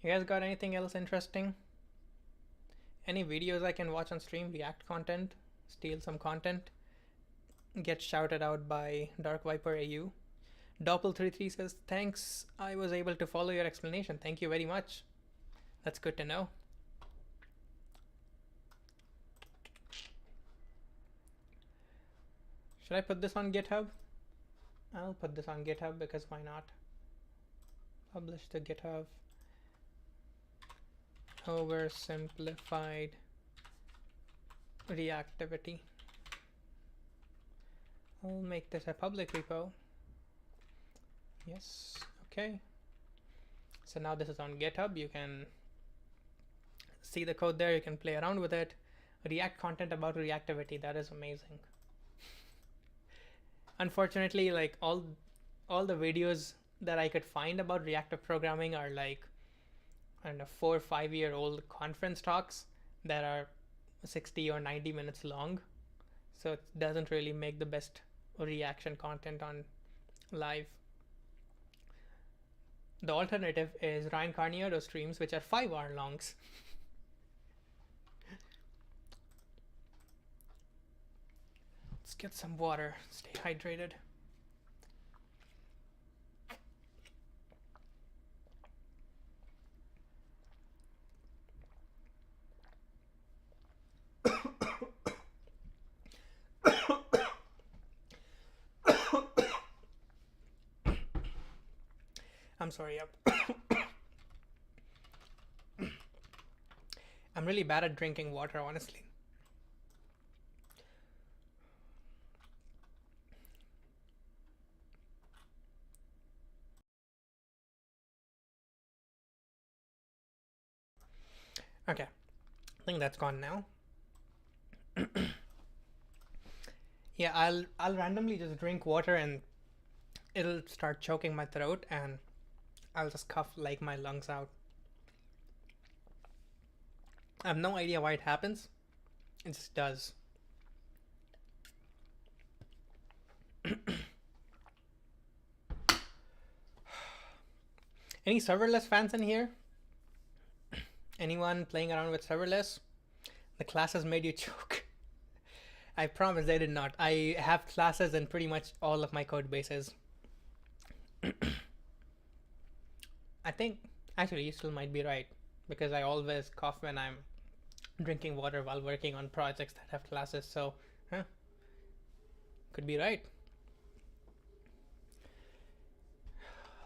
You guys got anything else interesting? Any videos I can watch on stream, React content, steal some content, get shouted out by Dark Viper AU. Doppel33 says, thanks, I was able to follow your explanation. Thank you very much. That's good to know. Should I put this on GitHub? I'll put this on GitHub because why not? Publish to GitHub. Oversimplified reactivity. I'll make this a public repo. Yes, okay. So now this is on GitHub. You can see the code there. You can play around with it. React content about reactivity. That is amazing. Unfortunately, like all the videos that I could find about reactive programming are like, I don't know, 4 or 5 year old conference talks that are 60 or 90 minutes long. So it doesn't really make the best reaction content on live. The alternative is Ryan Carniero streams, which are 5-hour longs. Let's get some water, stay hydrated. I'm sorry. I'm really bad at drinking water, honestly. Okay, I think that's gone now. Yeah, I'll randomly just drink water and it'll start choking my throat and I'll just cough like my lungs out. I have no idea why it happens. It just does. Any serverless fans in here? Anyone playing around with serverless? The classes made you choke. I promise they did not. I have classes in pretty much all of my code bases. I think, actually, you still might be right, because I always cough when I'm drinking water while working on projects that have classes, so, could be right.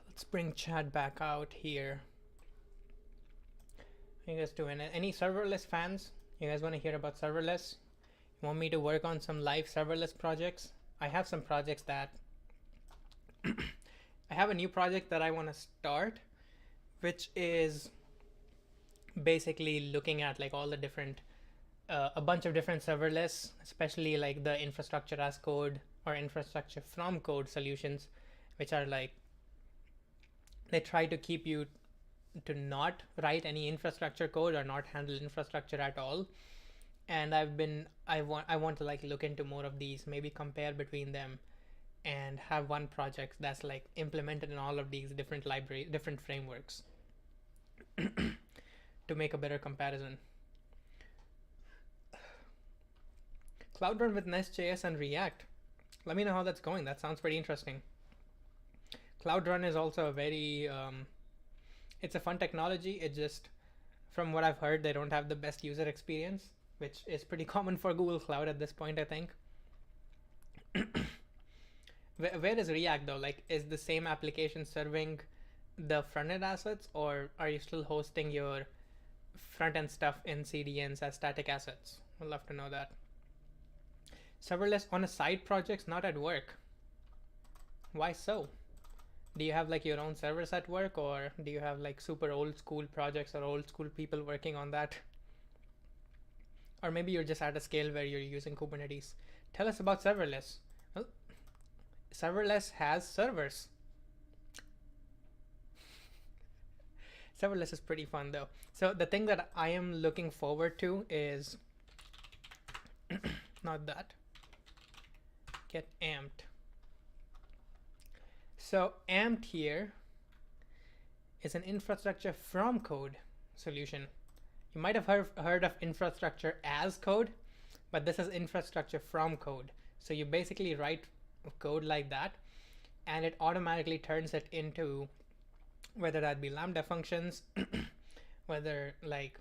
Let's bring Chad back out here. you guys doing? Any serverless fans? You guys want to hear about serverless? You want me to work on some live serverless projects? I have some projects that I have a new project that I want to start, which is basically looking at like all the different a bunch of different serverless, especially like the infrastructure as code or infrastructure from code solutions, which are like they try to keep you to not write any infrastructure code or not handle infrastructure at all. And I want to like look into more of these, maybe compare between them and have one project that's like implemented in all of these different libraries, different frameworks to make a better comparison. Cloud Run with Nest.js and React. Let me know how that's going. That sounds pretty interesting. Cloud Run is also a very, it's a fun technology. It just, from what I've heard, they don't have the best user experience, which is pretty common for Google Cloud at this point, I think. Where is React though? Like, is the same application serving the front-end assets, or are you still hosting your front-end stuff in CDNs as static assets? I'd love to know that. Serverless on a side projects, not at work. Why so? Do you have like your own servers at work, or do you have like super old school projects or old school people working on that? Or maybe you're just at a scale where you're using Kubernetes. Tell us about serverless. Well, serverless has servers. Serverless is pretty fun though. So the thing that I am looking forward to is not that. Get amped. So amped here is an infrastructure from code solution. You might have heard of infrastructure as code, but this is infrastructure from code. So you basically write code like that, and it automatically turns it into, whether that be Lambda functions, whether like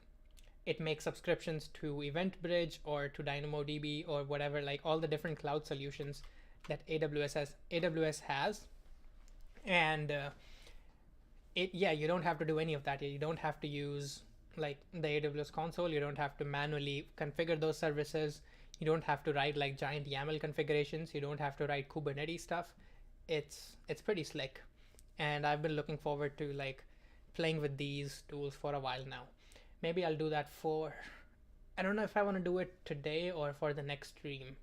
it makes subscriptions to EventBridge or to DynamoDB or whatever, like all the different cloud solutions that AWS has. And you don't have to do any of that. You don't have to use like the AWS console. You don't have to manually configure those services. You don't have to write like giant YAML configurations. You don't have to write Kubernetes stuff. It's pretty slick, and I've been looking forward to like playing with these tools for a while now. Maybe I'll do that for, I don't know if I want to do it today or for the next stream.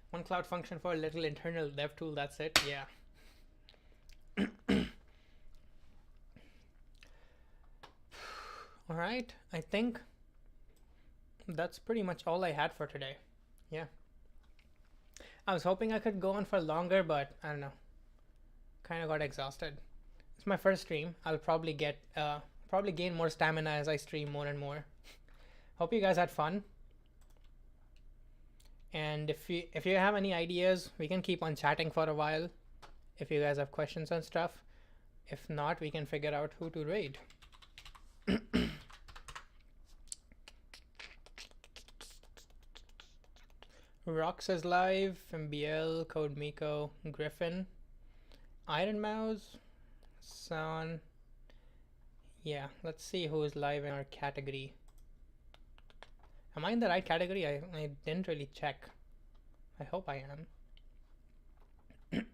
One cloud function for a little internal dev tool, that's it. Yeah. All right, I think that's pretty much all I had for today. Yeah. I was hoping I could go on for longer, but I don't know. Kind of got exhausted. It's my first stream. I'll probably gain more stamina as I stream more and more. Hope you guys had fun. And if you have any ideas, we can keep on chatting for a while. If you guys have questions and stuff. If not, we can figure out who to raid. Rox is live, MBL, Code Miko, Griffin, Iron Mouse, Son. Yeah, let's see who is live in our category. Am I in the right category? I didn't really check. I hope I am.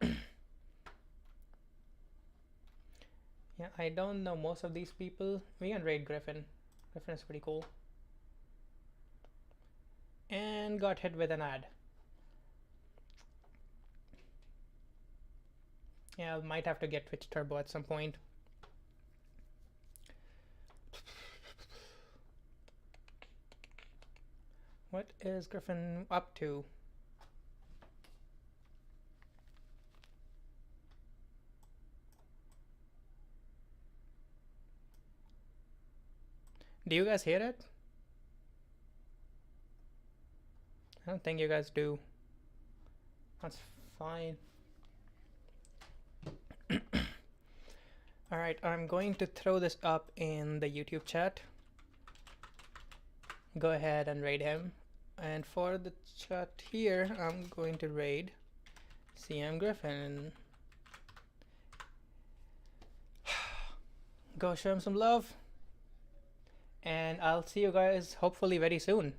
Yeah, I don't know most of these people. We can raid Griffin. Griffin is pretty cool. And got hit with an ad. Yeah, I might have to get Twitch Turbo at some point. What is Griffin up to? Do you guys hear it? I don't think you guys do. That's fine. Alright, I'm going to throw this up in the YouTube chat. go ahead and raid him. And for the chat here, I'm going to raid CM Griffin. Go show him some love. And I'll see you guys hopefully very soon.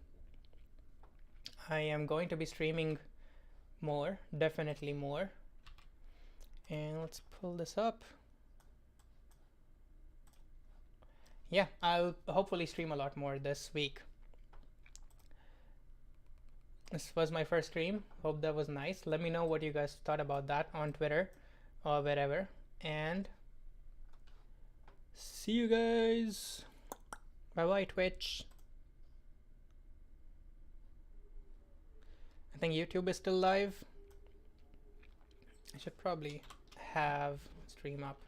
I am going to be streaming more, definitely more. And let's pull this up. Yeah, I'll hopefully stream a lot more this week. This was my first stream. Hope that was nice. Let me know what you guys thought about that on Twitter or wherever. And see you guys. Bye bye, Twitch. I think YouTube is still live. I should probably have stream up.